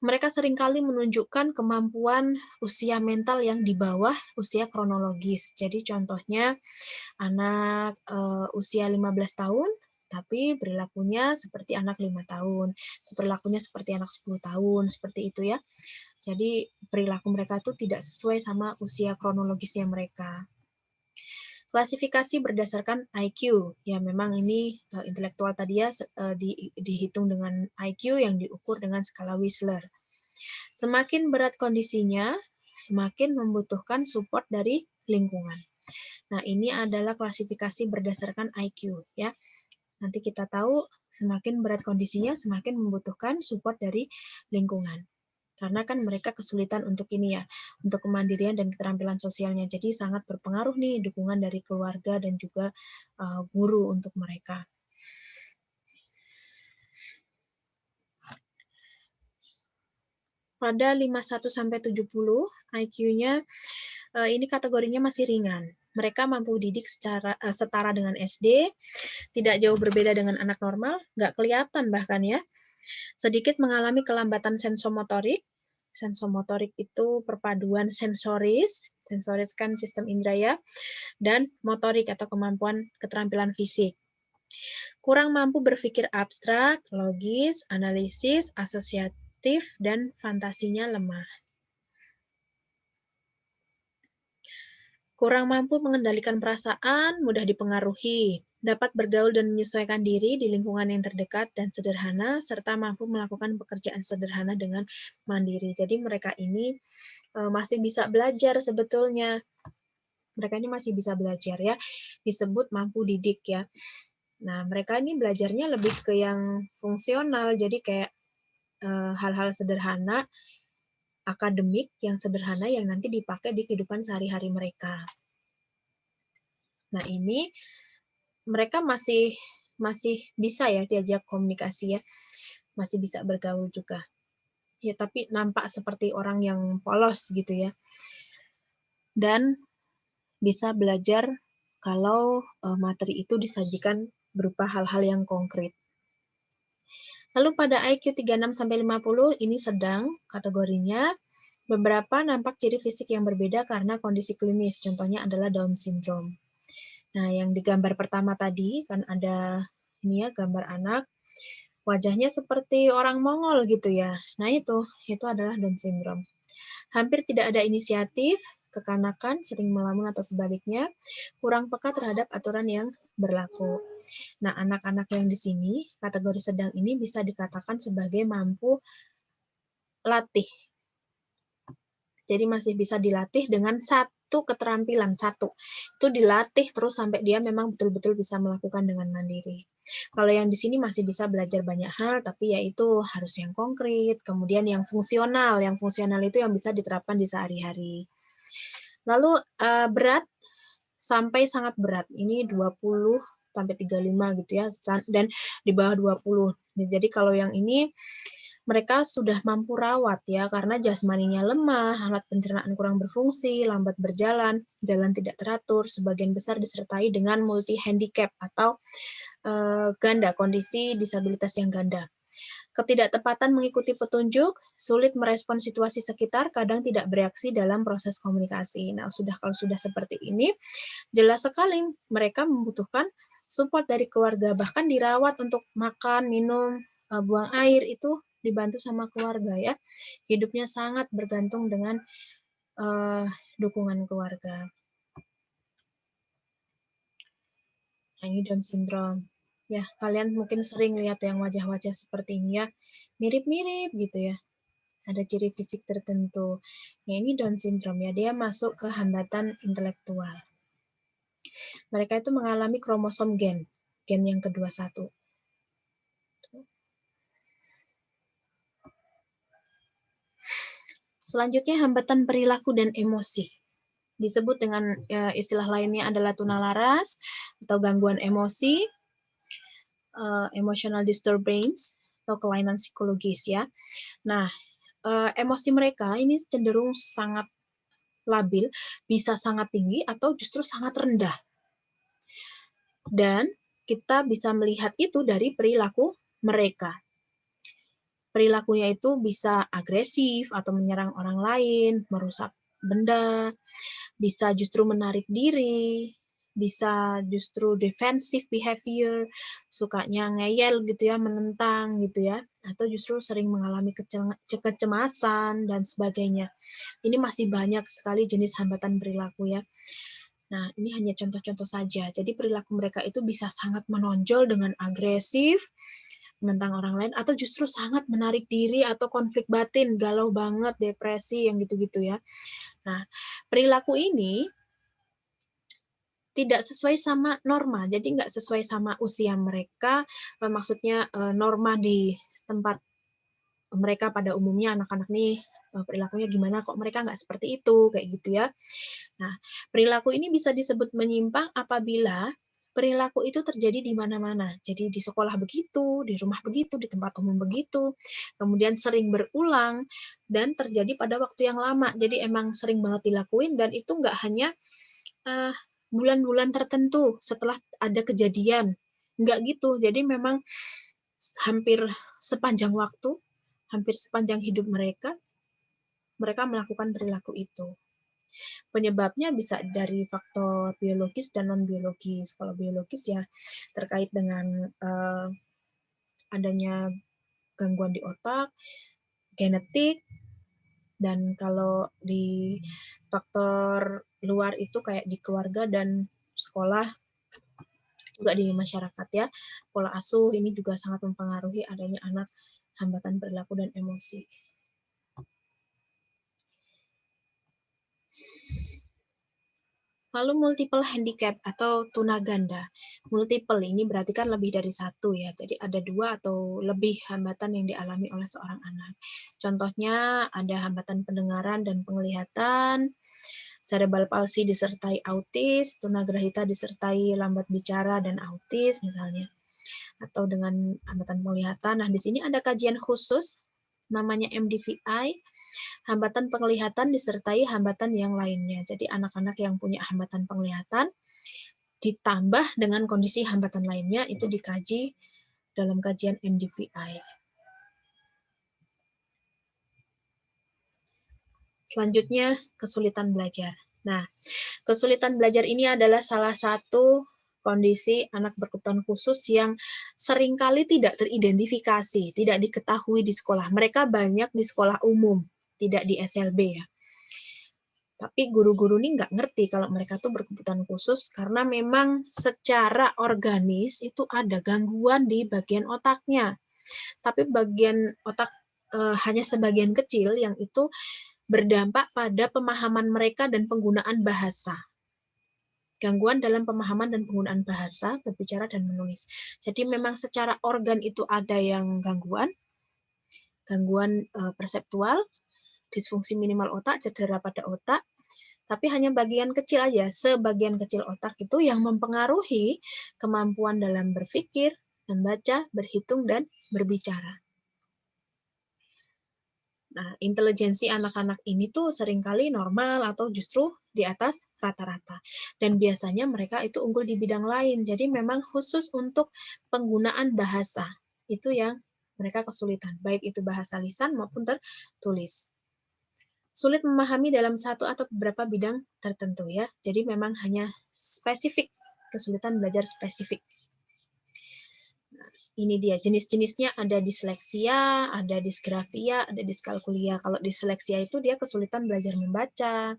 [SPEAKER 1] Mereka seringkali menunjukkan kemampuan usia mental yang di bawah usia kronologis. Jadi contohnya anak usia 15 tahun, tapi perilakunya seperti anak 5 tahun, perilakunya seperti anak 10 tahun, seperti itu ya. Jadi perilaku mereka itu tidak sesuai sama usia kronologisnya mereka. Klasifikasi berdasarkan IQ, ya memang ini intelektual tadi ya dihitung dengan IQ yang diukur dengan skala Wissler. Semakin berat kondisinya, semakin membutuhkan support dari lingkungan. Nah, ini adalah klasifikasi berdasarkan IQ ya. Nanti kita tahu semakin berat kondisinya, semakin membutuhkan support dari lingkungan. Karena kan mereka kesulitan untuk ini ya, untuk kemandirian dan keterampilan sosialnya. Jadi sangat berpengaruh nih dukungan dari keluarga dan juga guru untuk mereka. Pada 51 sampai 70 IQ-nya ini kategorinya masih ringan. Mereka mampu didik secara setara dengan SD, tidak jauh berbeda dengan anak normal, nggak kelihatan bahkan ya. Sedikit mengalami kelambatan sensomotorik. Sensomotorik itu perpaduan sensoris kan sistem indera ya, dan motorik atau kemampuan keterampilan fisik. Kurang mampu berpikir abstrak, logis, analisis, asosiatif, dan fantasinya lemah. Kurang mampu mengendalikan perasaan, mudah dipengaruhi, dapat bergaul dan menyesuaikan diri di lingkungan yang terdekat dan sederhana, serta mampu melakukan pekerjaan sederhana dengan mandiri. Jadi mereka ini masih bisa belajar sebetulnya. Mereka ini masih bisa belajar ya, disebut mampu didik ya. Nah, mereka ini belajarnya lebih ke yang fungsional, jadi kayak hal-hal sederhana, akademik yang sederhana yang nanti dipakai di kehidupan sehari-hari mereka. Nah, ini mereka masih bisa ya diajak komunikasi ya, masih bisa bergaul juga. Ya, tapi nampak seperti orang yang polos gitu ya. Dan bisa belajar kalau materi itu disajikan berupa hal-hal yang konkret. Lalu pada IQ 36-50 ini sedang kategorinya. Beberapa nampak ciri fisik yang berbeda karena kondisi klinis, contohnya adalah Down syndrome. Nah, yang di gambar pertama tadi kan ada ini ya gambar anak, wajahnya seperti orang Mongol gitu ya. Nah, itu adalah Down syndrome. Hampir tidak ada inisiatif, kekanakan, sering melamun atau sebaliknya, kurang peka terhadap aturan yang berlaku. Nah, anak-anak yang di sini, kategori sedang ini bisa dikatakan sebagai mampu latih. Jadi masih bisa dilatih dengan satu keterampilan, satu. Itu dilatih terus sampai dia memang betul-betul bisa melakukan dengan mandiri. Kalau yang di sini masih bisa belajar banyak hal, tapi yaitu harus yang konkret, kemudian yang fungsional. Yang fungsional itu yang bisa diterapkan di sehari-hari. Lalu berat sampai sangat berat. Ini 20 sampai 35 gitu ya, dan di bawah 20. Jadi kalau yang ini mereka sudah mampu rawat ya, karena jasmaninya lemah, alat pencernaan kurang berfungsi, lambat berjalan, jalan tidak teratur, sebagian besar disertai dengan multi handicap atau ganda, kondisi disabilitas yang ganda. Ketidaktepatan mengikuti petunjuk, sulit merespon situasi sekitar, kadang tidak bereaksi dalam proses komunikasi. Nah, kalau sudah seperti ini, jelas sekali mereka membutuhkan support dari keluarga, bahkan dirawat untuk makan, minum, buang air itu dibantu sama keluarga ya. Hidupnya sangat bergantung dengan dukungan keluarga. Nah, ini Down syndrome. Ya, kalian mungkin sering lihat yang wajah-wajah seperti ini ya. Mirip-mirip gitu ya. Ada ciri fisik tertentu. Ya, ini Down syndrome ya. Dia masuk ke hambatan intelektual. Mereka itu mengalami kromosom gen yang ke-21. Selanjutnya hambatan perilaku dan emosi. Disebut dengan istilah lainnya adalah tunalaras atau gangguan emosi, emotional disturbance atau kelainan psikologis ya. Nah, emosi mereka ini cenderung sangat labil, bisa sangat tinggi atau justru sangat rendah. Dan kita bisa melihat itu dari perilaku mereka. Perilakunya itu bisa agresif atau menyerang orang lain, merusak benda, bisa justru menarik diri, bisa justru defensive behavior, sukanya ngeyel gitu ya, menentang gitu ya, atau justru sering mengalami kecemasan dan sebagainya. Ini masih banyak sekali jenis hambatan perilaku ya. Nah, ini hanya contoh-contoh saja. Jadi perilaku mereka itu bisa sangat menonjol dengan agresif, menentang orang lain, atau justru sangat menarik diri atau konflik batin, galau banget, depresi, yang gitu-gitu ya. Nah, perilaku ini tidak sesuai sama norma, jadi nggak sesuai sama usia mereka, maksudnya norma di tempat mereka pada umumnya, anak-anak nih perilakunya gimana, kok mereka nggak seperti itu, kayak gitu ya. Nah, perilaku ini bisa disebut menyimpang apabila perilaku itu terjadi di mana-mana. Jadi di sekolah begitu, di rumah begitu, di tempat umum begitu, kemudian sering berulang, dan terjadi pada waktu yang lama. Jadi emang sering banget dilakuin, dan itu nggak hanya bulan-bulan tertentu setelah ada kejadian. Nggak gitu, jadi memang hampir sepanjang waktu, hampir sepanjang hidup mereka melakukan perilaku itu. Penyebabnya bisa dari faktor biologis dan non-biologis. Kalau biologis ya terkait dengan adanya gangguan di otak, genetik, dan kalau di faktor luar itu kayak di keluarga dan sekolah, juga di masyarakat ya. Pola asuh ini juga sangat mempengaruhi adanya anak hambatan perilaku dan emosi. Lalu multiple handicap atau tunaganda. Multiple ini berarti kan lebih dari satu ya. Jadi ada 2 atau lebih hambatan yang dialami oleh seorang anak. Contohnya ada hambatan pendengaran dan penglihatan, cerebral palsy disertai autis, tunagrahita disertai lambat bicara dan autis misalnya. Atau dengan hambatan penglihatan. Nah, di sini ada kajian khusus namanya MDVI. Hambatan penglihatan disertai hambatan yang lainnya. Jadi anak-anak yang punya hambatan penglihatan ditambah dengan kondisi hambatan lainnya itu dikaji dalam kajian MDVI. Selanjutnya, kesulitan belajar. Nah, kesulitan belajar ini adalah salah satu kondisi anak berkebutuhan khusus yang seringkali tidak teridentifikasi, tidak diketahui di sekolah. Mereka banyak di sekolah umum, tidak di SLB ya. Tapi guru-guru ini nggak ngerti kalau mereka tuh berkebutuhan khusus karena memang secara organis itu ada gangguan di bagian otaknya. Tapi bagian otak hanya sebagian kecil yang itu berdampak pada pemahaman mereka dan penggunaan bahasa. Gangguan dalam pemahaman dan penggunaan bahasa, berbicara dan menulis. Jadi memang secara organ itu ada yang gangguan perseptual, disfungsi minimal otak, cedera pada otak, tapi hanya bagian kecil aja, sebagian kecil otak itu yang mempengaruhi kemampuan dalam berpikir, membaca, berhitung, dan berbicara. Nah, intelijensi anak-anak ini tuh seringkali normal atau justru di atas rata-rata. Dan biasanya mereka itu unggul di bidang lain. Jadi memang khusus untuk penggunaan bahasa. Itu yang mereka kesulitan, baik itu bahasa lisan maupun tertulis. Sulit memahami dalam satu atau beberapa bidang tertentu ya. Jadi memang hanya spesifik, kesulitan belajar spesifik. Nah, ini dia jenis-jenisnya, ada disleksia, ada disgrafia, ada diskalkulia. Kalau disleksia itu dia kesulitan belajar membaca,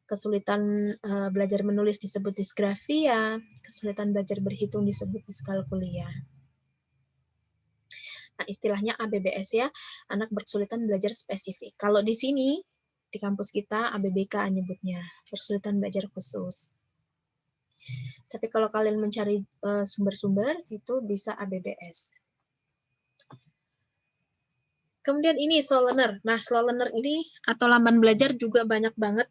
[SPEAKER 1] kesulitan belajar menulis disebut disgrafia, kesulitan belajar berhitung disebut diskalkulia. Nah, istilahnya ABBS ya, anak berkesulitan belajar spesifik. Kalau di sini, di kampus kita, ABBK nyebutnya, kesulitan belajar khusus. Tapi kalau kalian mencari sumber-sumber, itu bisa ABBS. Kemudian ini slow learner. Nah, slow learner ini atau lamban belajar juga banyak banget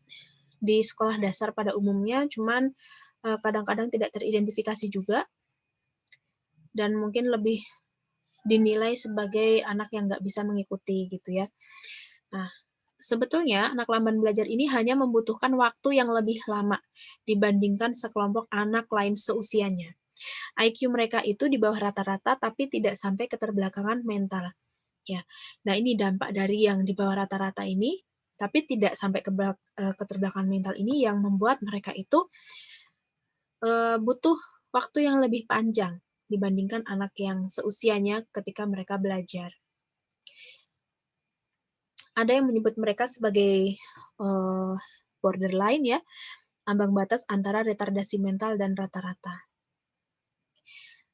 [SPEAKER 1] di sekolah dasar pada umumnya, cuman kadang-kadang tidak teridentifikasi juga, dan mungkin lebih dinilai sebagai anak yang nggak bisa mengikuti gitu ya. Nah, sebetulnya anak lamban belajar ini hanya membutuhkan waktu yang lebih lama dibandingkan sekelompok anak lain seusianya. IQ mereka itu di bawah rata-rata tapi tidak sampai keterbelakangan mental. Ya, nah ini dampak dari yang di bawah rata-rata ini, tapi tidak sampai keterbelakangan mental ini yang membuat mereka itu butuh waktu yang lebih panjang dibandingkan anak yang seusianya ketika mereka belajar. Ada yang menyebut mereka sebagai borderline ya, ambang batas antara retardasi mental dan rata-rata.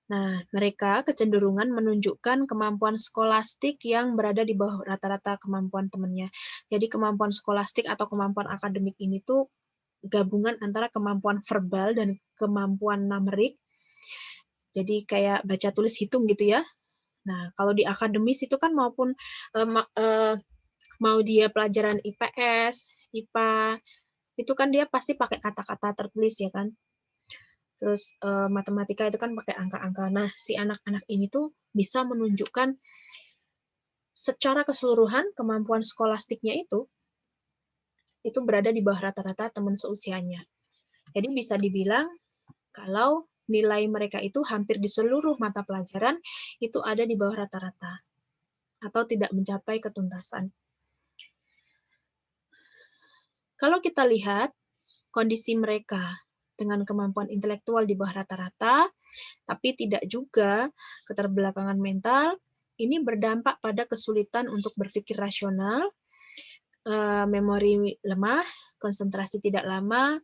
[SPEAKER 1] Nah, mereka kecenderungan menunjukkan kemampuan skolastik yang berada di bawah rata-rata kemampuan temannya. Jadi kemampuan skolastik atau kemampuan akademik ini tuh gabungan antara kemampuan verbal dan kemampuan numerik. Jadi kayak baca tulis hitung gitu ya. Nah, kalau di akademis itu kan maupun mau dia pelajaran IPS, IPA, itu kan dia pasti pakai kata-kata tertulis ya kan. Terus matematika itu kan pakai angka-angka. Nah, si anak-anak ini tuh bisa menunjukkan secara keseluruhan kemampuan skolastiknya itu berada di bawah rata-rata teman seusianya. Jadi bisa dibilang kalau nilai mereka itu hampir di seluruh mata pelajaran itu ada di bawah rata-rata atau tidak mencapai ketuntasan. Kalau kita lihat kondisi mereka dengan kemampuan intelektual di bawah rata-rata, tapi tidak juga keterbelakangan mental, ini berdampak pada kesulitan untuk berpikir rasional, memori lemah, konsentrasi tidak lama,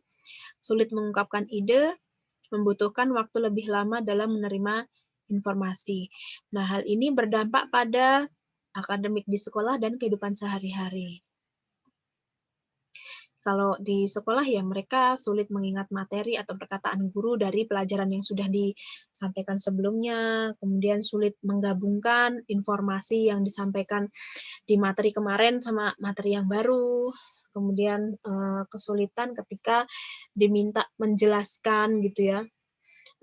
[SPEAKER 1] sulit mengungkapkan ide, membutuhkan waktu lebih lama dalam menerima informasi. Nah, hal ini berdampak pada akademik di sekolah dan kehidupan sehari-hari. Kalau di sekolah ya mereka sulit mengingat materi atau perkataan guru dari pelajaran yang sudah disampaikan sebelumnya, kemudian sulit menggabungkan informasi yang disampaikan di materi kemarin sama materi yang baru, kemudian kesulitan ketika diminta menjelaskan gitu ya,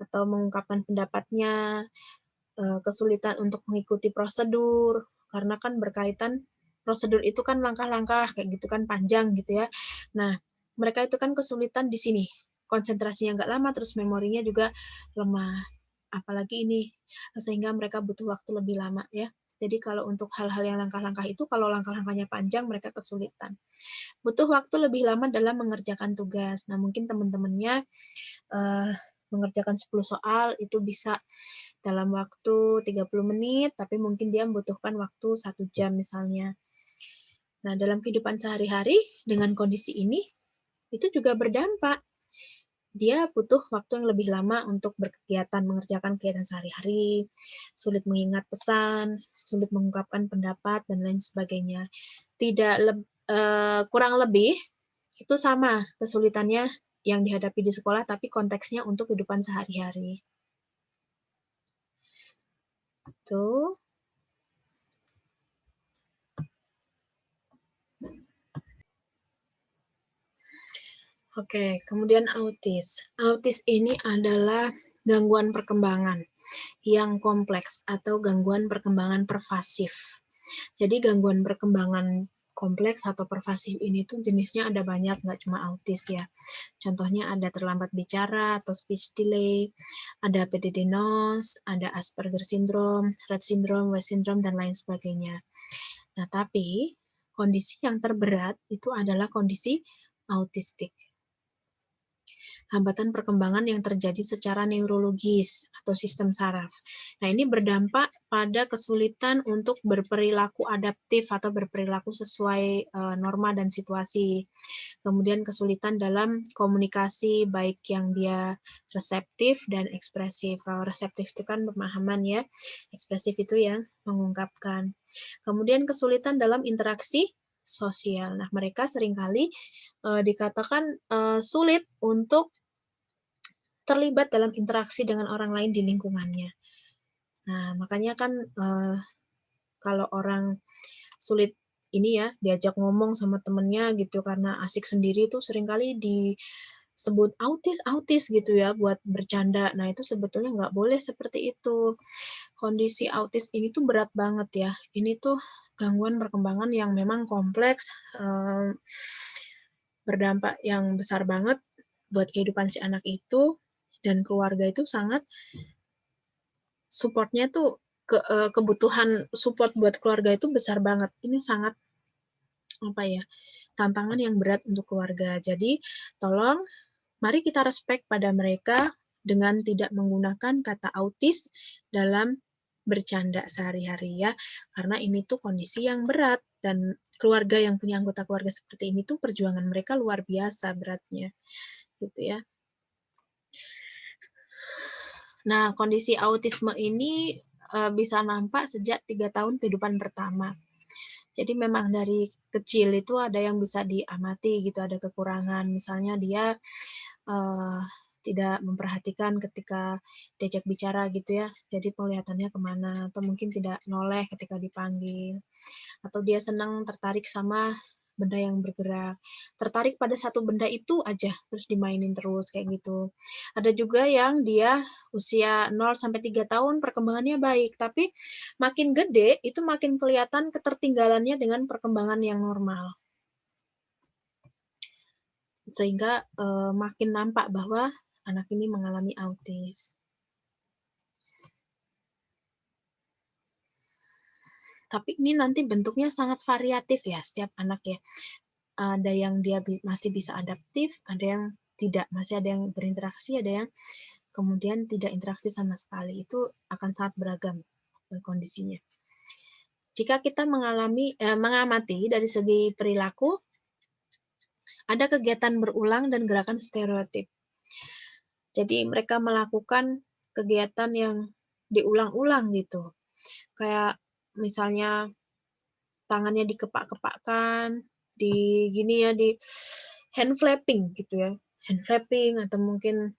[SPEAKER 1] atau mengungkapkan pendapatnya, kesulitan untuk mengikuti prosedur, karena kan berkaitan prosedur itu kan langkah-langkah kayak gitu kan panjang gitu ya. Nah, mereka itu kan kesulitan di sini. Konsentrasinya nggak lama, terus memorinya juga lemah. Apalagi ini, sehingga mereka butuh waktu lebih lama ya. Jadi kalau untuk hal-hal yang langkah-langkah itu, kalau langkah-langkahnya panjang, mereka kesulitan. Butuh waktu lebih lama dalam mengerjakan tugas. Nah, mungkin teman-temannya mengerjakan 10 soal itu bisa dalam waktu 30 menit, tapi mungkin dia membutuhkan waktu 1 jam misalnya. Nah, dalam kehidupan sehari-hari dengan kondisi ini, itu juga berdampak. Dia butuh waktu yang lebih lama untuk berkegiatan, mengerjakan kegiatan sehari-hari, sulit mengingat pesan, sulit mengungkapkan pendapat, dan lain sebagainya. Kurang lebih, itu sama kesulitannya yang dihadapi di sekolah, tapi konteksnya untuk kehidupan sehari-hari. Tuh. Oke, kemudian autis. Autis ini adalah gangguan perkembangan yang kompleks atau gangguan perkembangan pervasif. Jadi gangguan perkembangan kompleks atau pervasif ini tuh jenisnya ada banyak, nggak cuma autis ya. Contohnya ada terlambat bicara atau speech delay, ada PDD-NOS, ada Asperger syndrome, Rett syndrome, West syndrome, dan lain sebagainya. Nah, tapi kondisi yang terberat itu adalah kondisi autistik. Hambatan perkembangan yang terjadi secara neurologis atau sistem saraf. Nah, ini berdampak pada kesulitan untuk berperilaku adaptif atau berperilaku sesuai norma dan situasi. Kemudian kesulitan dalam komunikasi, baik yang dia reseptif dan ekspresif. Kalau reseptif itu kan pemahaman ya, ekspresif itu yang mengungkapkan. Kemudian kesulitan dalam interaksi sosial. Nah, mereka seringkali dikatakan sulit untuk terlibat dalam interaksi dengan orang lain di lingkungannya. Nah, makanya kan kalau orang sulit ini ya diajak ngomong sama temennya gitu karena asik sendiri tuh seringkali disebut autis gitu ya buat bercanda. Nah itu sebetulnya nggak boleh seperti itu. Kondisi autis ini tuh berat banget ya. Ini tuh gangguan perkembangan yang memang kompleks, berdampak yang besar banget buat kehidupan si anak itu, dan keluarga itu sangat supportnya tuh kebutuhan support buat keluarga itu besar banget. Ini sangat tantangan yang berat untuk keluarga. Jadi tolong mari kita respect pada mereka dengan tidak menggunakan kata autis dalam bercanda sehari-hari ya, karena ini tuh kondisi yang berat dan keluarga yang punya anggota keluarga seperti ini tuh perjuangan mereka luar biasa beratnya gitu ya. Nah, kondisi autisme ini bisa nampak sejak 3 tahun kehidupan pertama. Jadi memang dari kecil itu ada yang bisa diamati gitu, ada kekurangan. Misalnya dia tidak memperhatikan ketika diajak bicara gitu ya, jadi penglihatannya kemana, atau mungkin tidak noleh ketika dipanggil, atau dia senang tertarik sama benda yang bergerak, tertarik pada satu benda itu aja, terus dimainin terus kayak gitu. Ada juga yang dia usia 0-3 tahun perkembangannya baik, tapi makin gede itu makin kelihatan ketertinggalannya dengan perkembangan yang normal. Sehingga makin nampak bahwa anak ini mengalami autis. Tapi ini nanti bentuknya sangat variatif ya setiap anak ya. Ada yang dia masih bisa adaptif, ada yang tidak, masih ada yang berinteraksi, ada yang kemudian tidak interaksi sama sekali. Itu akan sangat beragam kondisinya. Jika kita mengamati dari segi perilaku, ada kegiatan berulang dan gerakan stereotip. Jadi mereka melakukan kegiatan yang diulang-ulang gitu. Kayak misalnya tangannya dikepak-kepakkan, di hand flapping gitu ya. Hand flapping atau mungkin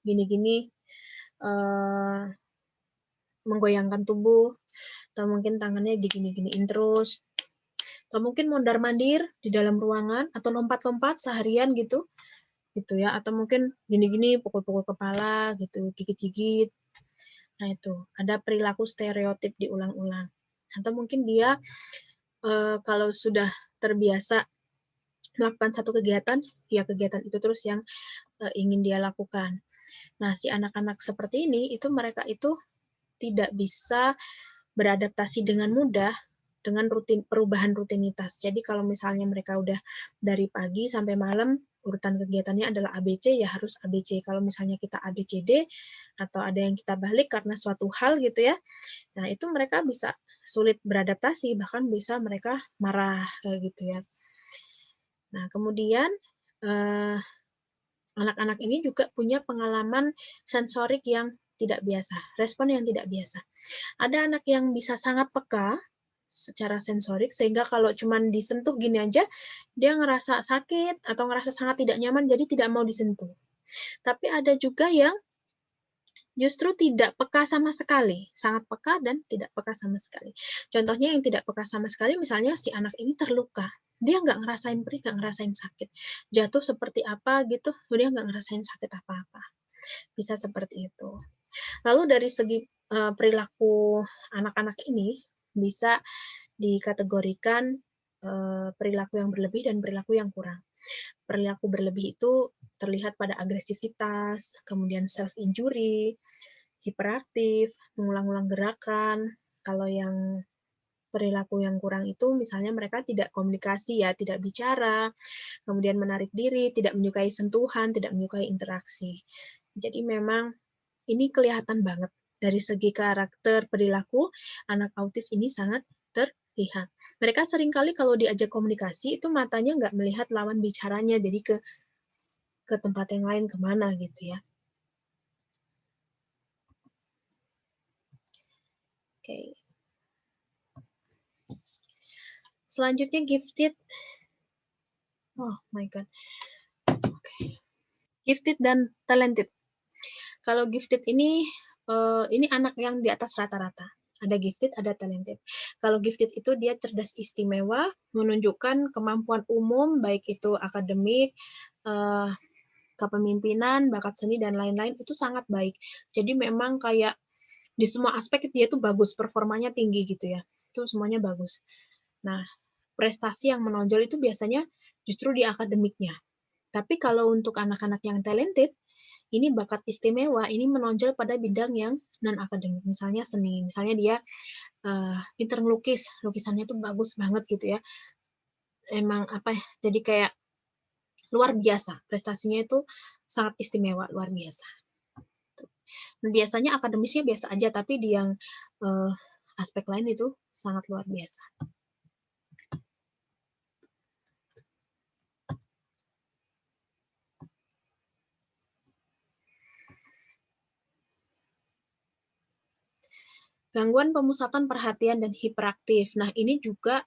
[SPEAKER 1] gini-gini menggoyangkan tubuh, atau mungkin tangannya digini-giniin terus. Atau mungkin mondar-mandir di dalam ruangan atau lompat-lompat seharian gitu ya, atau mungkin gini-gini pukul-pukul kepala gitu, gigit-gigit. Nah itu ada perilaku stereotip diulang-ulang. Atau mungkin dia kalau sudah terbiasa melakukan satu kegiatan, ya kegiatan itu terus yang ingin dia lakukan. Nah si anak-anak seperti ini itu mereka itu tidak bisa beradaptasi dengan mudah dengan perubahan rutinitas. Jadi kalau misalnya mereka udah dari pagi sampai malam urutan kegiatannya adalah ABC, ya harus ABC. Kalau misalnya kita ABCD atau ada yang kita balik karena suatu hal gitu ya, nah itu mereka bisa sulit beradaptasi, bahkan bisa mereka marah kayak gitu ya. Nah kemudian anak-anak ini juga punya pengalaman sensorik yang tidak biasa, respon yang tidak biasa. Ada anak yang bisa sangat peka secara sensorik, sehingga kalau cuman disentuh gini aja, dia ngerasa sakit atau ngerasa sangat tidak nyaman, jadi tidak mau disentuh. Tapi ada juga yang justru tidak peka sama sekali, sangat peka dan tidak peka sama sekali. Contohnya yang tidak peka sama sekali, misalnya si anak ini terluka, dia nggak ngerasain perih, nggak ngerasain sakit. Jatuh seperti apa gitu, dia nggak ngerasain sakit apa-apa. Bisa seperti itu. Lalu dari segi perilaku anak-anak ini, bisa dikategorikan perilaku yang berlebih dan perilaku yang kurang. Perilaku berlebih itu terlihat pada agresivitas, kemudian self-injury, hiperaktif, mengulang-ulang gerakan. Kalau yang perilaku yang kurang itu misalnya mereka tidak komunikasi ya, tidak bicara, kemudian menarik diri, tidak menyukai sentuhan, tidak menyukai interaksi. Jadi memang ini kelihatan banget dari segi karakter perilaku anak autis ini sangat terlihat. Mereka seringkali kalau diajak komunikasi itu matanya nggak melihat lawan bicaranya, jadi ke tempat yang lain kemana gitu ya. Oke. Selanjutnya gifted. Oh my god. Oke. Gifted dan talented. Kalau gifted ini anak yang di atas rata-rata. Ada gifted, ada talented. Kalau gifted itu dia cerdas istimewa, menunjukkan kemampuan umum, baik itu akademik, kepemimpinan, bakat seni, dan lain-lain, itu sangat baik. Jadi memang kayak di semua aspek dia tuh bagus, performanya tinggi gitu ya. Itu semuanya bagus. Nah, prestasi yang menonjol itu biasanya justru di akademiknya. Tapi kalau untuk anak-anak yang talented, ini bakat istimewa, ini menonjol pada bidang yang non-akademik. Misalnya seni, misalnya dia pinter ngelukis, lukisannya tuh bagus banget gitu ya. Emang apa ya, jadi kayak luar biasa, prestasinya itu sangat istimewa, luar biasa. Biasanya akademisnya biasa aja, tapi di yang aspek lain itu sangat luar biasa. Gangguan pemusatan perhatian dan hiperaktif. Nah, ini juga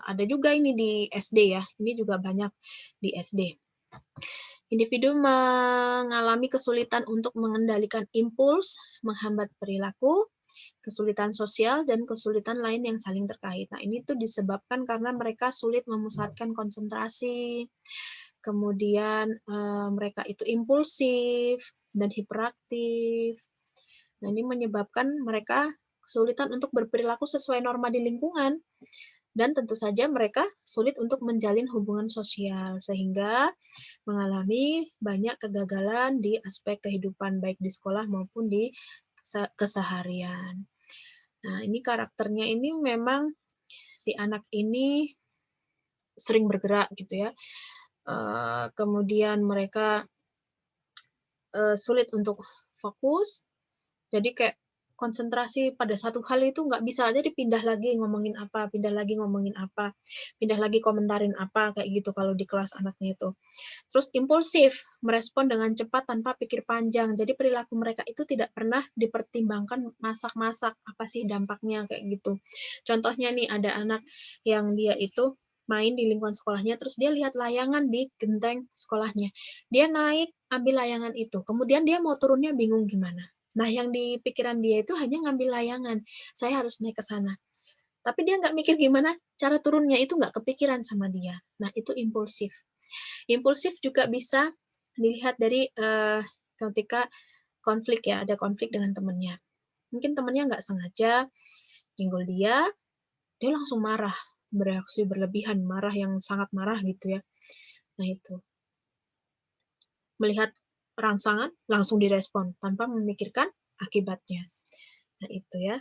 [SPEAKER 1] ada juga ini di SD ya. Ini juga banyak di SD. Individu mengalami kesulitan untuk mengendalikan impuls, menghambat perilaku, kesulitan sosial, dan kesulitan lain yang saling terkait. Nah, ini tuh disebabkan karena mereka sulit memusatkan konsentrasi, kemudian mereka itu impulsif dan hiperaktif. Nah, ini menyebabkan mereka kesulitan untuk berperilaku sesuai norma di lingkungan. Dan tentu saja mereka sulit untuk menjalin hubungan sosial, sehingga mengalami banyak kegagalan di aspek kehidupan, baik di sekolah maupun di keseharian. Nah, ini karakternya ini memang si anak ini sering bergerak gitu ya. Kemudian mereka sulit untuk fokus, jadi kayak konsentrasi pada satu hal itu nggak bisa aja dipindah lagi ngomongin apa, pindah lagi ngomongin apa, pindah lagi komentarin apa, kayak gitu kalau di kelas anaknya itu. Terus impulsif, merespon dengan cepat tanpa pikir panjang. Jadi perilaku mereka itu tidak pernah dipertimbangkan masak-masak, apa sih dampaknya kayak gitu. Contohnya nih, ada anak yang dia itu main di lingkungan sekolahnya, terus dia lihat layangan di genteng sekolahnya. Dia naik, ambil layangan itu. Kemudian dia mau turunnya bingung gimana. Nah, yang di pikiran dia itu hanya ngambil layangan. Saya harus naik ke sana. Tapi dia nggak mikir gimana cara turunnya, itu nggak kepikiran sama dia. Nah, itu impulsif. Impulsif juga bisa dilihat dari ketika konflik ya, ada konflik dengan temannya. Mungkin temannya nggak sengaja nyenggol dia langsung marah, bereaksi berlebihan, marah yang sangat marah gitu ya. Nah, itu. Melihat rangsangan, langsung direspon tanpa memikirkan akibatnya. Nah, itu ya.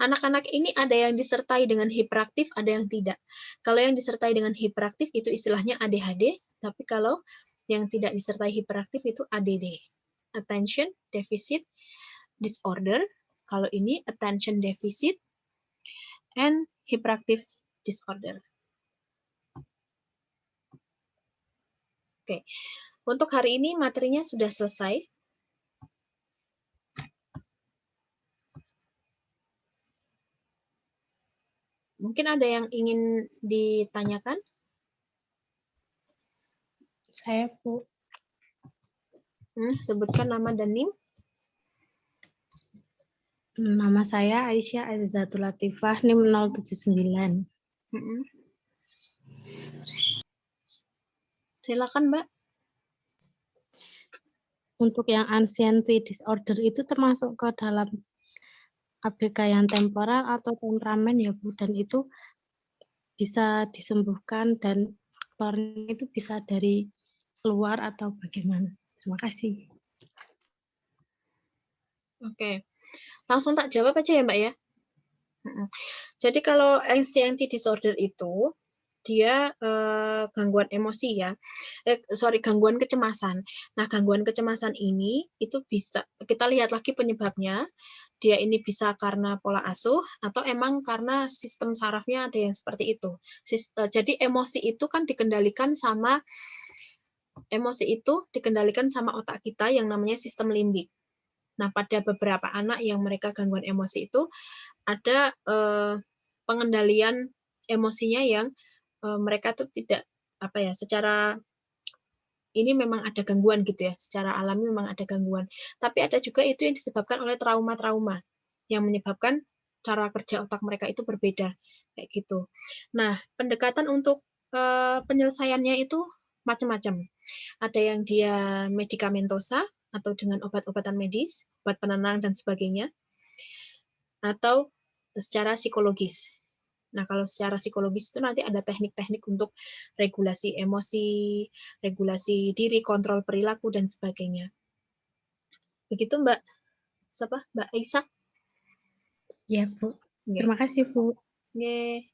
[SPEAKER 1] Anak-anak ini ada yang disertai dengan hiperaktif, ada yang tidak. Kalau yang disertai dengan hiperaktif itu istilahnya ADHD, tapi kalau yang tidak disertai hiperaktif itu ADD. Attention Deficit Disorder. Kalau ini Attention Deficit and Hyperactive Disorder. Oke. Untuk hari ini materinya sudah selesai. Mungkin ada yang ingin ditanyakan?
[SPEAKER 3] Saya, Bu.
[SPEAKER 1] Sebutkan nama dan NIM.
[SPEAKER 3] Nama saya Aisyah Azizatul Latifah, NIM 079.
[SPEAKER 1] Silakan, Mbak.
[SPEAKER 3] Untuk yang anxiety disorder itu termasuk ke dalam ABK yang temporal atau temperamen ya, Bu, dan itu bisa disembuhkan dan faktornya itu bisa dari luar atau bagaimana. Terima kasih.
[SPEAKER 1] Oke. Langsung tak jawab aja ya, Mbak ya. Jadi kalau anxiety disorder itu dia gangguan emosi ya. Gangguan kecemasan. Nah, gangguan kecemasan ini itu bisa kita lihat lagi penyebabnya. Dia ini bisa karena pola asuh atau emang karena sistem sarafnya ada yang seperti itu. Jadi emosi itu dikendalikan sama otak kita yang namanya sistem limbik. Nah, pada beberapa anak yang mereka gangguan emosi itu ada pengendalian emosinya yang mereka tuh tidak secara ini memang ada gangguan gitu ya, secara alami memang ada gangguan. Tapi ada juga itu yang disebabkan oleh trauma-trauma yang menyebabkan cara kerja otak mereka itu berbeda kayak gitu. Nah, pendekatan untuk penyelesaiannya itu macam-macam. Ada yang dia medikamentosa atau dengan obat-obatan medis, obat penenang dan sebagainya, atau secara psikologis. Nah, kalau secara psikologis itu nanti ada teknik-teknik untuk regulasi emosi, regulasi diri, kontrol perilaku, dan sebagainya. Begitu Mbak Aisyah?
[SPEAKER 3] Ya, Bu.
[SPEAKER 1] Nggih.
[SPEAKER 3] Terima kasih, Bu.
[SPEAKER 1] Nggih.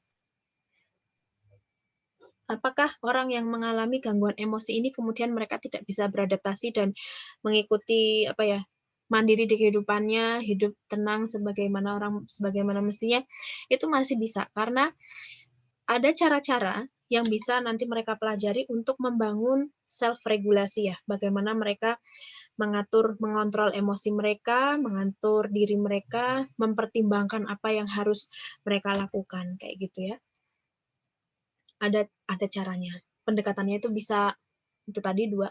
[SPEAKER 1] Apakah orang yang mengalami gangguan emosi ini kemudian mereka tidak bisa beradaptasi dan mengikuti mandiri di kehidupannya, hidup tenang sebagaimana mestinya? Itu masih bisa, karena ada cara-cara yang bisa nanti mereka pelajari untuk membangun self-regulasi ya, bagaimana mereka mengontrol emosi mereka, mengatur diri mereka, mempertimbangkan apa yang harus mereka lakukan, kayak gitu ya. Ada caranya. Pendekatannya itu bisa itu tadi 2.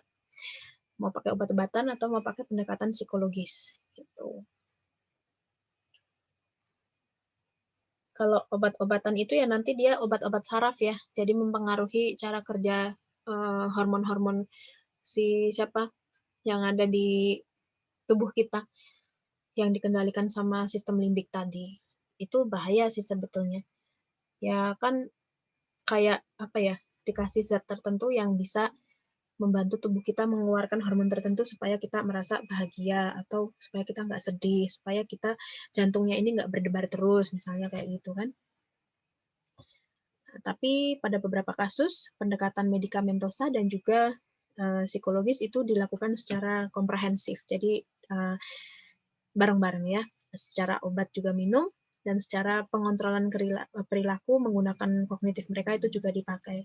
[SPEAKER 1] Mau pakai obat-obatan atau mau pakai pendekatan psikologis gitu. Kalau obat-obatan itu ya nanti dia obat-obat saraf ya. Jadi mempengaruhi cara kerja hormon-hormon yang ada di tubuh kita yang dikendalikan sama sistem limbik tadi. Itu bahaya sih sebetulnya. Ya kan kayak dikasih zat tertentu yang bisa membantu tubuh kita mengeluarkan hormon tertentu supaya kita merasa bahagia atau supaya kita nggak sedih, supaya kita jantungnya ini nggak berdebar terus, misalnya kayak gitu kan. Nah, tapi pada beberapa kasus pendekatan medikamentosa dan juga psikologis itu dilakukan secara komprehensif, jadi bareng-bareng ya, secara obat juga minum, dan secara pengontrolan perilaku menggunakan kognitif mereka itu juga dipakai.